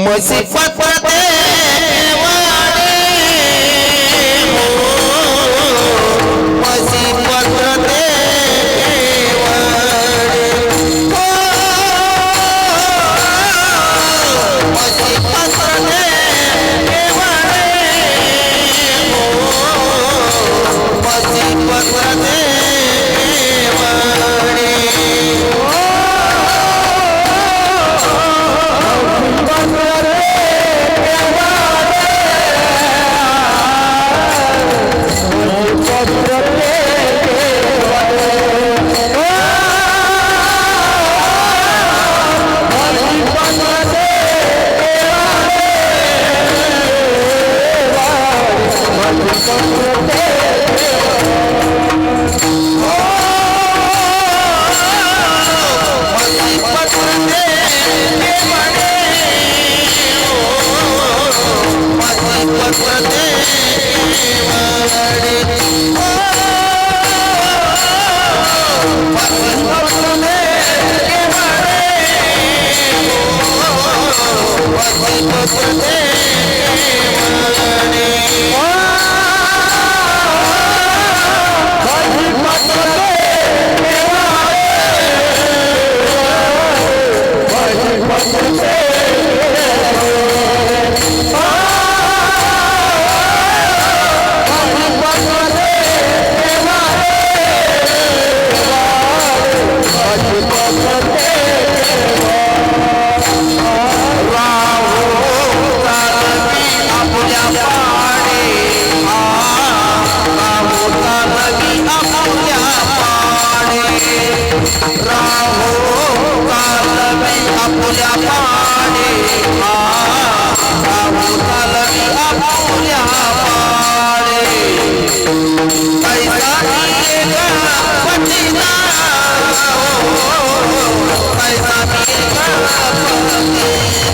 पाडे राहू चालवी आपुल्या पाडे पैसा मिळे गणपतीचा पैसा मिळे गणपतीचा पैसा मिळे गणपतीचा पैसा मिळे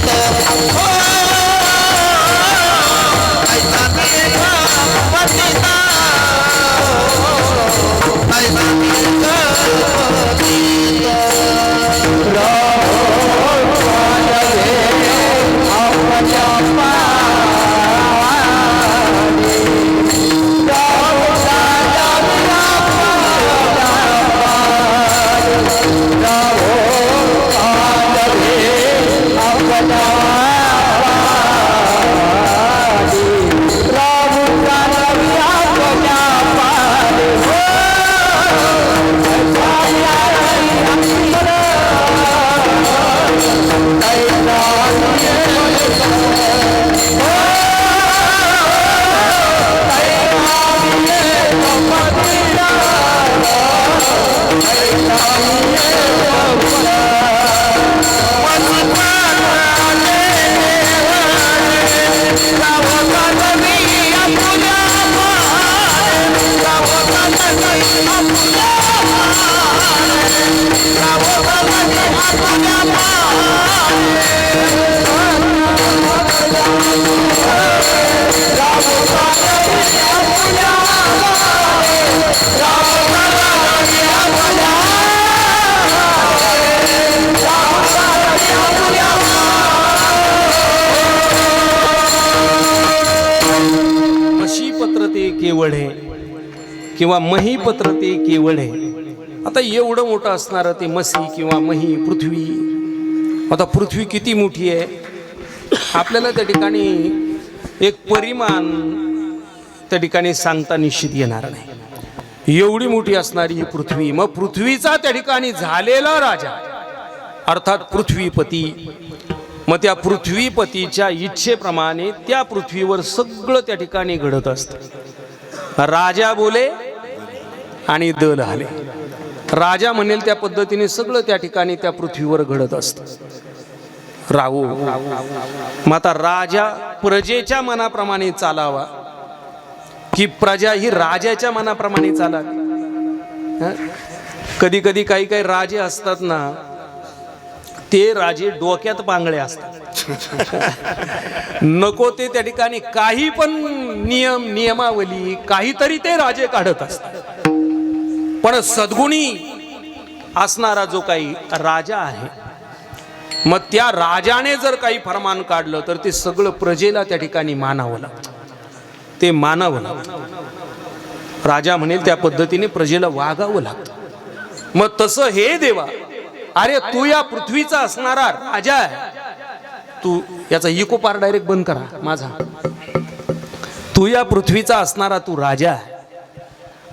केवढे किंवा महीपत्र ते केवढे. आता एवढं मोठं असणारं ते मसी किंवा मही पृथ्वी. आता पृथ्वी किती मोठी आहे आपल्याला त्या ठिकाणी एक परिमाण त्या ठिकाणी सांगता निश्चित येणार नाही. एवढी मोठी असणारी ही पृथ्वी. मग पृथ्वीचा त्या ठिकाणी झालेला राजा अर्थात पृथ्वीपती. मग त्या पृथ्वीपतीच्या इच्छेप्रमाणे त्या पृथ्वीवर सगळं त्या ठिकाणी घडत असतं. राजा बोले आणि दल आले. राजा म्हणेल त्या पद्धतीने सगळं त्या ठिकाणी त्या पृथ्वीवर घडत असतं. राहू मग आता राजा प्रजेच्या मनाप्रमाणे चालावा की प्रजा ही राजाच्या मनाप्रमाणे चालावी. कधी कधी काही काही राजे असतात ना ते राजे डोक्यात बांगळे असतात. नको ते त्या ठिकाणी काही पण नियमावली काहीतरी ते राजे काढत असतात. पण सद्गुणी असणारा जो काही राजा आहे मग त्या राजाने जर काही फरमान काढलं तर ते सगळं प्रजेला त्या ठिकाणी मानावं लागतं. ते मानावं लागतं. राजा म्हणेल त्या पद्धतीने प्रजेला वागावं लागतं. मग तसं हे देवा अरे तू या पृथ्वीचा असणारा राजा आहे. तू याचा इको पार डायरेक्ट बंद करा माझा. तू या पृथ्वीचा असणारा तू राजा आहे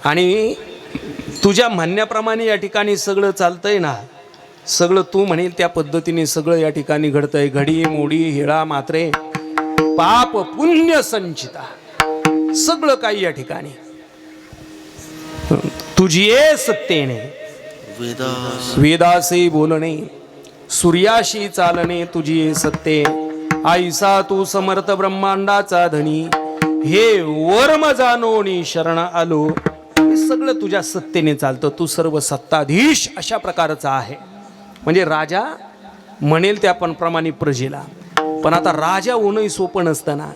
आणि तुझ्या म्हणण्याप्रमाणे या ठिकाणी सगळं चालतंय ना. सगळं तू म्हणेल त्या पद्धतीने सगळं या ठिकाणी घडतंय. घडी मोडी हेळा मात्रे पाप पुण्य संचिता सगळं काही या ठिकाणी तुझी सत्तेने वेदासे बोलणे सूर्याशी चालणे तुझी सत्ते. आईसा तू समर्थ ब्रह्मांडाचा धनी हे वर्म जानोनी शरण आलो. हे सगळं तुझ्या सत्तेने चालतं. तू सर्व सत्ताधीश अशा प्रकारचा आहे. म्हणजे राजा म्हणेल त्या पण प्रमाणे प्रजेला. पण आता राजा होणंही सोपं नसतं ना.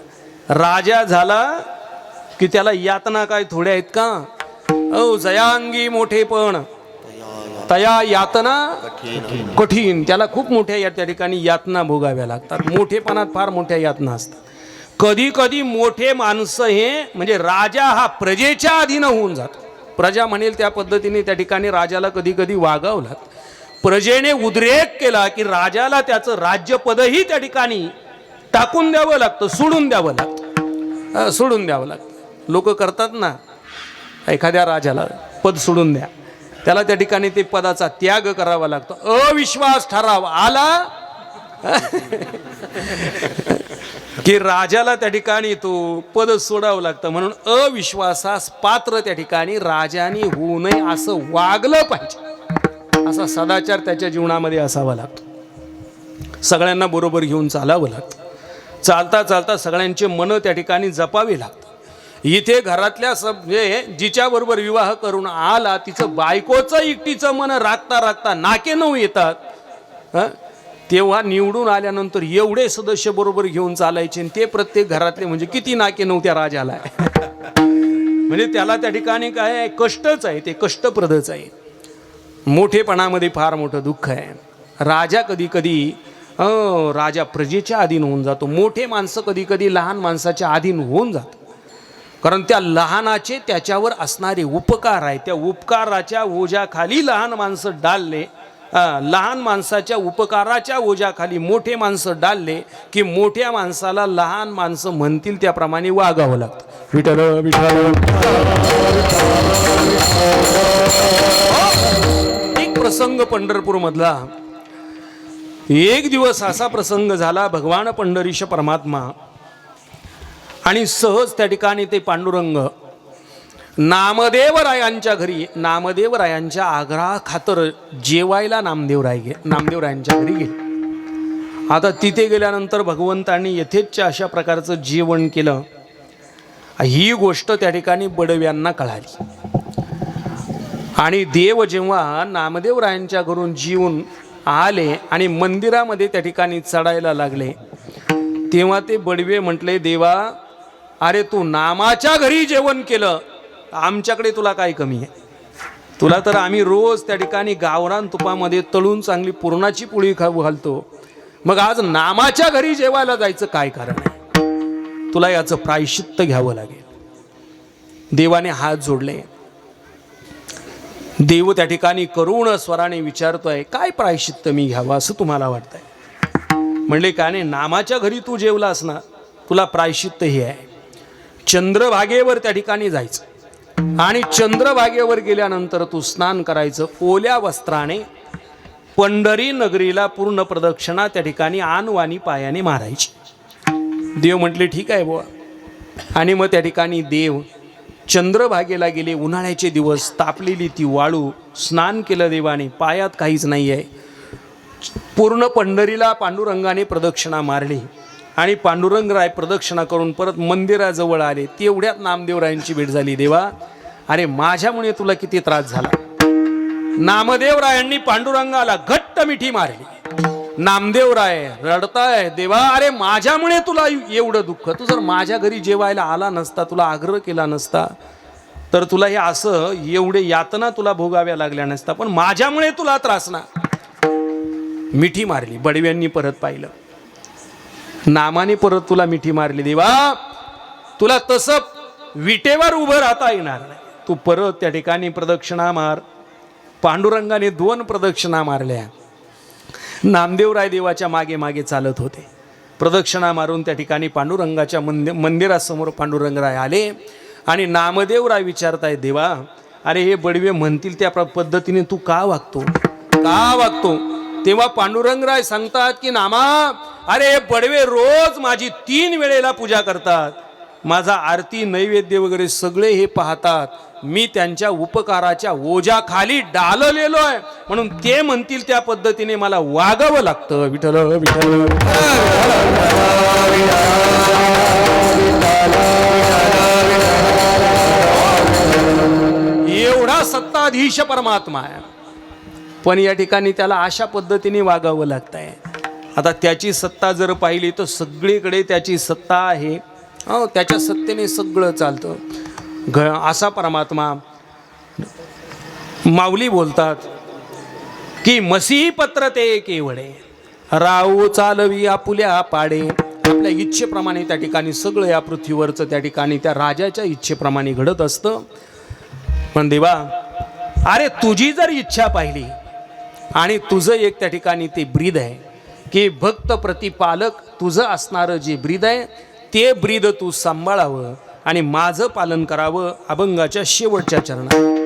राजा झाला की त्याला यातना काय थोड्या आहेत का. ओ जयांगी मोठेपण तया यातना कठीण. त्याला खूप मोठ्या या त्या ठिकाणी यातना भोगाव्या लागतात. मोठेपणात फार मोठ्या यातना असतात. कधी कधी मोठे माणसं हे म्हणजे राजा हा प्रजेच्या अधीन होऊन जातो. प्रजा म्हणेल त्या पद्धतीने त्या ठिकाणी राजाला कधी कधी वागावं लागतं. प्रजेने उद्रेक केला की राजाला त्याचं राज्यपदही त्या ठिकाणी टाकून द्यावं लागतं. सोडून द्यावं लागतं. सोडून द्यावं लागतं. लोक करतात ना एखाद्या राजाला पद सोडून द्या. त्याला त्या ठिकाणी ते पदाचा त्याग करावा लागतो. अविश्वास ठराव आला की राजाला त्या ठिकाणी तो पद सोडावं लागतं. म्हणून अविश्वासास पात्र त्या ठिकाणी राजाने होऊ नये असं वागलं पाहिजे. असा सदाचार त्याच्या जीवनामध्ये असावा लागतो. सगळ्यांना बरोबर घेऊन चालावं लागतं. चालता चालता सगळ्यांचे मन त्या ठिकाणी जपावे लागतं. इथे घरातल्या जिच्याबरोबर विवाह करून आला तिचं बायकोचं एकटीचं मन राखता राखता नाके नऊ येतात. तेव्हा निवडून आल्यानंतर एवढे सदस्य बरोबर घेऊन चालायचे आणि ते प्रत्येक घरातले म्हणजे किती नाके नऊ त्या राजाला म्हणजे त्याला त्या ठिकाणी काय आहे, कष्टच आहे, ते कष्टप्रदच आहे. मोठेपणामध्ये फार मोठं दुःख आहे. राजा कधी कधी राजा प्रजेच्या अधीन होऊन जातो. मोठे माणसं कधी कधी लहान माणसाच्या अधीन होऊन जातात. कारण त्या लहानाचे त्याच्यावर असणारे उपकार आहे, त्या उपकाराच्या ओझ्याखाली लहान माणसं डालले, लहान माणसाच्या उपकाराच्या ओझ्याखाली मोठे माणसं डालले की मोठ्या माणसाला लहान माणसं म्हणतील त्याप्रमाणे वागावं लागतं. विठ्ठल विठ्ठल. एक प्रसंग पंढरपूर मधला. एक दिवस असा प्रसंग झाला, भगवान पंढरीश परमात्मा आणि सहज त्या ठिकाणी ते पांडुरंग नामदेवरायांच्या घरी, नामदेवरायांच्या आग्रहा खातर जेवायला नामदेवरायांच्या घरी गेले. आता तिथे गेल्यानंतर भगवंतांनी यथेच्छ अशा प्रकारचं जेवण केलं. ही गोष्ट त्या ठिकाणी बडव्यांना कळाली आणि देव जेव्हा नामदेवरायांच्या घरून जीवन आले आणि मंदिरामध्ये त्या ठिकाणी चढायला लागले तेव्हा ते बडवे म्हटले, देवा अरे तू नामाच्या घरी जेवण केलं, आमच्याकडे तुला काय कमी आहे? तुला तर आम्ही रोज त्या ठिकाणी गावरान तुपामध्ये तळून चांगली पुरणाची पोळी घालतो, मग आज नामाच्या घरी जेवायला जायचं काय कारण आहे? तुला याचं प्रायश्चित्त घ्यावं लागेल. देवाने हात जोडले. देव त्या ठिकाणी करुण स्वराने विचारतोय, काय प्रायश्चित्त मी घ्यावं असं तुम्हाला वाटतंय? म्हणले का नाही, नामाच्या घरी तू जेवलास ना, तुला प्रायश्चित्त हे आहे, चंद्रभागेवर त्या ठिकाणी जायचं आणि चंद्रभागेवर गेल्यानंतर तू स्नान करायचं. ओल्या वस्त्राने पंढरी नगरीला पूर्ण प्रदक्षिणा त्या ठिकाणी आणवानी पायाने मारायची. देव म्हटले ठीक आहे बुवा. आणि मग त्या ठिकाणी देव चंद्रभागेला गेले. उन्हाळ्याचे दिवस, तापलेली ती वाळू, स्नान केलं देवाने, पायात काहीच नाही आहे. पूर्ण पंढरीला पांडुरंगाने प्रदक्षिणा मारली आणि पांडुरंगराय प्रदक्षिणा करून परत मंदिराजवळ आले. तेवढ्यात नामदेवरायांची भेट झाली. देवा अरे माझ्यामुळे तुला किती त्रास झाला. नामदेवरायांनी पांडुरंगाला घट्ट मिठी मारली. नामदेवराय रडताय, देवा अरे माझ्यामुळे तुला एवढं दुःख, तू जर माझ्या घरी जेवायला आला नसता, तुला आग्रह केला नसता, तर तुला हे असं एवढे यातना तुला भोगाव्या लागल्या नसता, पण माझ्यामुळे तुला त्रास ना. मिठी मारली. बडव्यांनी परत पाहिलं, नामाने परत तुला मिठी मारली. देवा तुला तसं विटेवर उभं राहता येणार नाही, तू परत त्या ठिकाणी प्रदक्षिणा मार. पांडुरंगाने 2 प्रदक्षिणा मारल्या. नामदेवराय देवाच्या मागे मागे चालत होते. प्रदक्षिणा मारून त्या ठिकाणी पांडुरंगाच्या मंदिरासमोर पांडुरंगराय आले आणि नामदेवराय विचारताय, देवा अरे हे बडवे म्हणतील त्या पद्धतीने तू का वागतो? तेव्हा पांडुरंगराय सांगतात की नामा अरे हे बडवे रोज माझी 3 वेळेला पूजा करतात, माझा आरती नैवेद्य वगैरे सगळे हे पाहतात, मी त्यांच्या उपकाराच्या ओझ्याखाली डाललेलो आहे, म्हणून ते म्हणतील त्या पद्धतीने मला वागावं लागतं. विठ्ठल विठ्ठल. एवढा सत्ताधीश परमात्मा आहे, पण या ठिकाणी त्याला अशा पद्धतीने वागावं लागतंय. आता त्याची सत्ता जर पाहिली तर सगळीकडे त्याची सत्ता आहे. त्याच्या सत्तेने सगळं चालतं. असा परमात्मा. माऊली बोलतात की मसी पत्र ते केवळे राहू चालवी आपुल्या पाडे. आपल्या इच्छेप्रमाणे त्या ठिकाणी सगळं या पृथ्वीवरचं त्या ठिकाणी त्या राजाच्या इच्छेप्रमाणे घडत असतं. पण देवा अरे तुझी जर इच्छा पाहिली आणि तुझं एक त्या ठिकाणी ते ब्रीद आहे की भक्त प्रतिपालक तुझं असणारं जे ब्रीद आहे ते ब्रीद तू सांभाळावं आणि माझं पालन करावं. अभंगाच्या शेवटच्या चरणात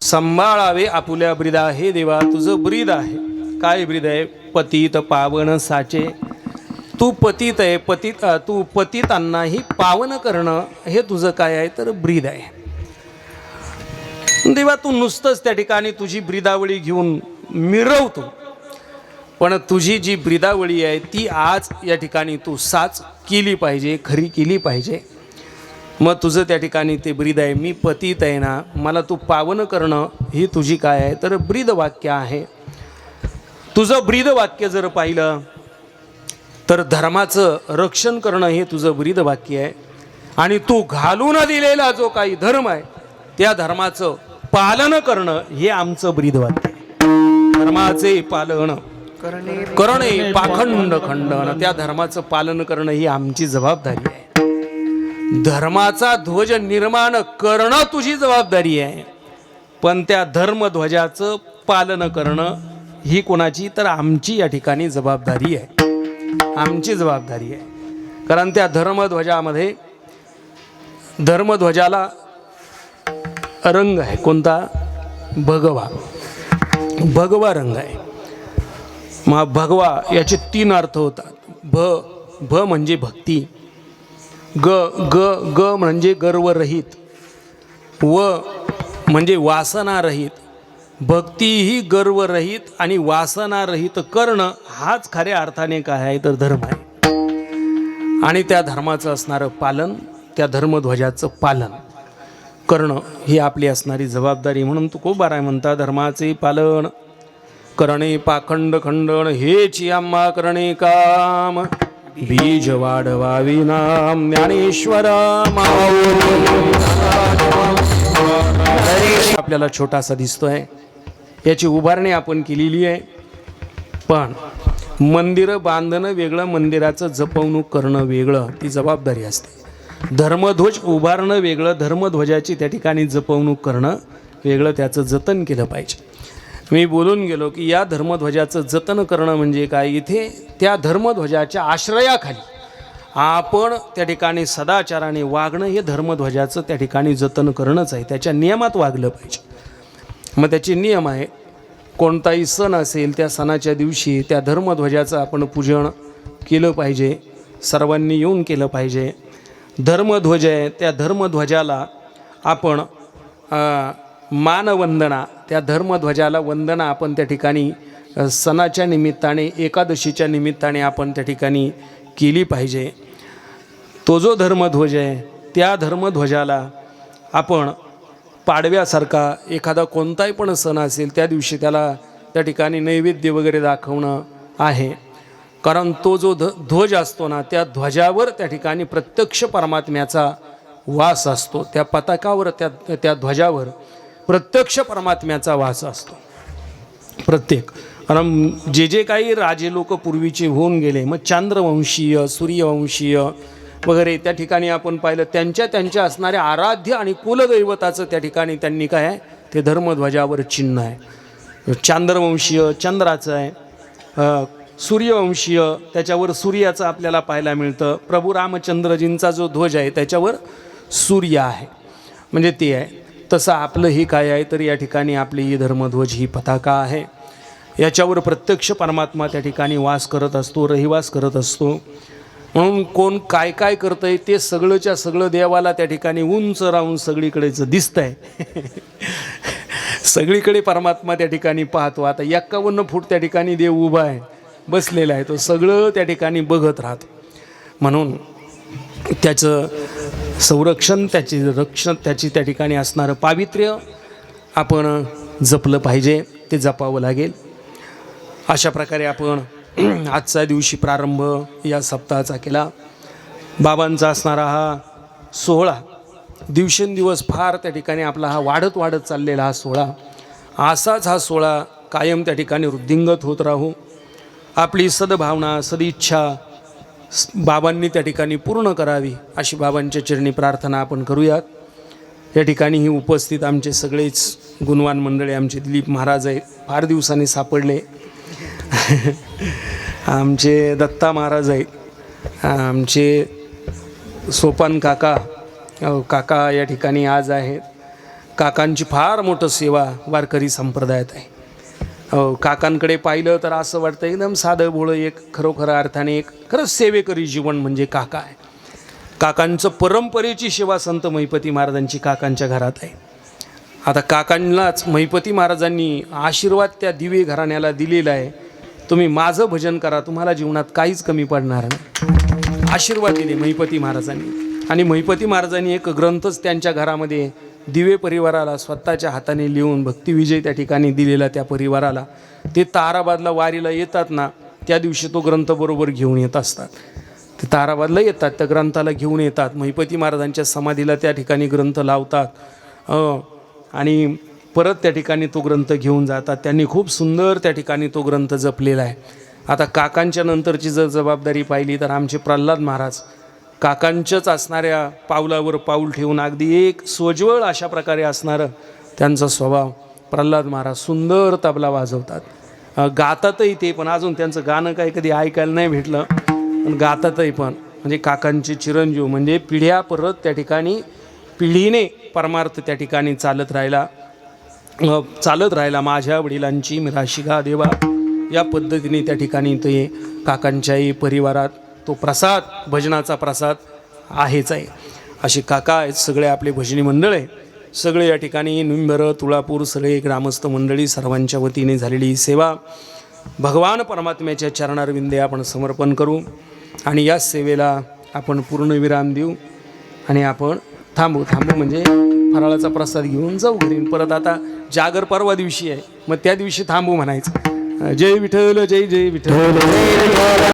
सांभाळावे आपुल्या ब्रीदा, हे देवा तुझं ब्रीद आहे. काय ब्रीद आहे? पतित पावन साचे. तू पतित आहे, तू पतितांनाही पावन करणं हे तुझं काय आहे? तर ब्रीद आहे. देवा तू नुसतंच त्या ठिकाणी तुझी ब्रीदावळी घेऊन मिरवतो, पण तुझी जी ब्रीदावळी आहे ती आज या ठिकाणी तू साच केली पाहिजे, खरी केली पाहिजे. मग तुझं त्या ठिकाणी ते ब्रीद आहे. मी पतित आहे ना, मला तू पावन करणं ही तुझी काय आहे? तर ब्रीद वाक्य आहे. तुझं ब्रीद वाक्य जर पाहिलं तर धर्माचं रक्षण करणं हे तुझं ब्रीद वाक्य आहे. आणि तू घालून दिलेला जो काही धर्म आहे त्या धर्माचं पालन करणं हे आमचं ब्रीद वाक्य आहे. धर्माचे पालन करणे पाखंड खंडन, त्या धर्माचं पालन करणं ही आमची जबाबदारी आहे. धर्माचा ध्वज निर्माण करणं तुझी जबाबदारी आहे, पण त्या धर्मध्वजाचं पालन करणं ही कोणाची? तर आमची या ठिकाणी जबाबदारी आहे, आमची जबाबदारी आहे. कारण त्या धर्मध्वजामध्ये धर्मध्वजाला रंग आहे कोणता? भगवा. भगवा रंग आहे. मग भगवा याचे 3 अर्थ होतात. भ म्हणजे भक्ती, ग ग ग म्हणजे गर्वरहित, व म्हणजे वासनारहित. भक्ती ही गर्वरहित आणि वासनारहित करणं हाच खऱ्या अर्थाने काय आहे? तर धर्म आहे. आणि त्या धर्माचं असणारं पालन, त्या धर्मध्वजाचं पालन करणं ही आपली असणारी जबाबदारी. म्हणून तुकोबाराय म्हणता, धर्माचे पालन करणे पाखंड खंडन, हेच आम्हा करणे काम. बीज वाढवावी नाम ज्ञानेश्वर आपल्याला छोटासा दिसतोय. याची उभारणी आपण केलेली आहे, पण मंदिरं बांधणं वेगळं, मंदिराचं जपवणूक करणं वेगळं, ती जबाबदारी असते. धर्मध्वज उभारणं वेगळं, धर्मध्वजाची त्या ठिकाणी जपवणूक करणं वेगळं, त्याचं जतन केलं पाहिजे. मी बोलून गेलो की या धर्मध्वजाचं जतन करणं म्हणजे काय? इथे त्या धर्मध्वजाच्या आश्रयाखाली आपण त्या ठिकाणी सदाचाराने वागणं हे धर्मध्वजाचं त्या ठिकाणी जतन करणंच आहे. त्याच्या नियमात वागलं पाहिजे. मग त्याचे नियम आहे. कोणताही सण असेल त्या सणाच्या दिवशी त्या धर्मध्वजाचं आपण पूजन केलं पाहिजे, सर्वांनी येऊन केलं पाहिजे. धर्मध्वज आहे, त्या धर्मध्वजाला आपण मानवंदना, त्या धर्मध्वजाला वंदना आपण त्या ठिकाणी सणाच्या निमित्ताने, एकादशीच्या निमित्ताने आपण त्या ठिकाणी केली पाहिजे. तो जो धर्मध्वज आहे त्या धर्मध्वजाला आपण पाडव्यासारखा एखादा कोणताही पण सण असेल त्या दिवशी त्याला त्या ठिकाणी नैवेद्य वगैरे दाखवणं आहे. कारण तो जो ध्वज असतो ना, त्या ध्वजावर त्या ठिकाणी प्रत्यक्ष परमात्म्याचा वास असतो. त्या पताकावर, त्या ध्वजावर प्रत्यक्ष परमात्म्याचा वास असतो. प्रत्येक कारण जे काही राजे लोक पूर्वीचे होऊन गेले, मग चांद्रवंशीय, सूर्यवंशीय वगैरे त्या ठिकाणी आपण पाहिलं, त्यांच्या असणाऱ्या आराध्य आणि कुलदैवताचं त्या ठिकाणी त्यांनी काय आहे? ते धर्मध्वजावर चिन्ह आहे. चांद्रवंशीय चंद्राचं आहे, सूर्यवंशीय त्याच्यावर सूर्याचं आपल्याला पाहायला मिळतं. प्रभू रामचंद्रजींचा जो ध्वज आहे त्याच्यावर सूर्य आहे, म्हणजे ते आहे. तसं आपलं हे काय आहे तर या ठिकाणी आपली ही धर्मध्वज ही पताका आहे. याच्यावर प्रत्यक्ष परमात्मा त्या ठिकाणी वास करत असतो, रहिवास करत असतो. म्हणून कोण काय काय करतंय ते सगळंच्या सगळं देवाला त्या ठिकाणी उंच राहून सगळीकडेच दिसतंय. सगळीकडे परमात्मा त्या ठिकाणी पाहतो. आता 51 फूट त्या ठिकाणी देव उभा आहे, बसलेला आहे, तो सगळं त्या ठिकाणी बघत राहतो. म्हणून त्याचं संरक्षण, त्याचे रक्षण, त्याची त्या ठिकाणी असणारं पावित्र्य आपण जपलं पाहिजे, ते जपावं लागेल. अशा प्रकारे आपण आजच्या दिवशी प्रारंभ या सप्ताहाचा केला. बाबांचा असणारा हा सोहळा दिवसेंदिवस फार त्या ठिकाणी आपला हा वाढत वाढत चाललेला हा सोहळा, असाच हा सोहळा कायम त्या ठिकाणी वृद्धिंगत होत राहू. आपली सद्भावना, सदिच्छा बाबांनी त्या ठिकाणी पूर्ण करावी अशी बाबांच्या चरणी प्रार्थना आपण करूयात. या ठिकाणी ही उपस्थित आमचे सगळेच गुणवान मंडळी, आमचे दिलीप महाराज आहेत, फार दिवसांनी सापडले. आमचे दत्ता महाराज आहेत, आमचे सोपान काका काका या ठिकाणी आज आहेत. काकांची फार मोठं सेवा वारकरी संप्रदायात आहे. काकांकडे पाहिलं तर असं वाटतं एकदम साधं भोळं एक खरोखर अर्थाने एक खरंच सेवेकरी जीवन म्हणजे काका आहे. काकांचं परंपरेची सेवा संत महिपती महाराजांची काकांच्या घरात आहे. आता काकांनाच महिपती महाराजांनी आशीर्वाद त्या दिवे घराण्याला दिलेला आहे, तुम्ही माझं भजन करा, तुम्हाला जीवनात काहीच कमी पडणार नाही, आशीर्वाद दिले महिपती महाराजांनी. आणि महिपती महाराजांनी एक ग्रंथच त्यांच्या घरामध्ये दिवे परिवाराला स्वतःच्या हाताने लिहून भक्तिविजय त्या ठिकाणी दिलेला त्या परिवाराला. ते ताराबादला वारीला येतात ना, त्या दिवशी तो ग्रंथ बरोबर घेऊन येत असतात. ते ताराबादला येतात, त्या ग्रंथाला घेऊन येतात, महिपती महाराजांच्या समाधीला त्या ठिकाणी ग्रंथ लावतात आणि परत त्या ठिकाणी तो ग्रंथ घेऊन जातात. त्यांनी खूप सुंदर त्या ठिकाणी तो ग्रंथ जपलेला आहे. आता काकांच्या नंतरची जर जबाबदारी पाहिली तर आमचे प्रल्हाद महाराज काकांच्याच असणाऱ्या पावलावर पाऊल ठेवून अगदी एक सोज्वळ अशा प्रकारे असणारं त्यांचा स्वभाव. प्रल्हाद महाराज सुंदर तबला वाजवतात, गातातही ते, पण अजून त्यांचं गाणं काही कधी ऐकायला नाही भेटलं, पण गातातही पण. म्हणजे काकांचे चिरंजीव म्हणजे पिढ्या परत त्या ठिकाणी पिढीने परमार्थ त्या ठिकाणी चालत राहिला. माझ्या वडिलांची मिराशिगा देवा या पद्धतीने त्या ठिकाणी ते काकांच्याही परिवारात तो प्रसाद, भजनाचा प्रसाद आहेच आहे. असे काका आहेत, सगळे आपले भजनी मंडळ आहे, सगळे या ठिकाणी निंबर, तुळापूर, सगळे ग्रामस्थ मंडळी सर्वांच्या वतीने झालेली सेवा भगवान परमात्म्याच्या चरणारविंदे आपण समर्पण करू आणि या सेवेला आपण पूर्ण विराम देऊ आणि आपण थांबू म्हणजे फराळाचा प्रसाद घेऊन जाऊ घरी. परत आता जागर परवा दिवशी आहे, मग त्या दिवशी थांबू म्हणायचं. जय विठ्ठल, जय जय विठ्ठल.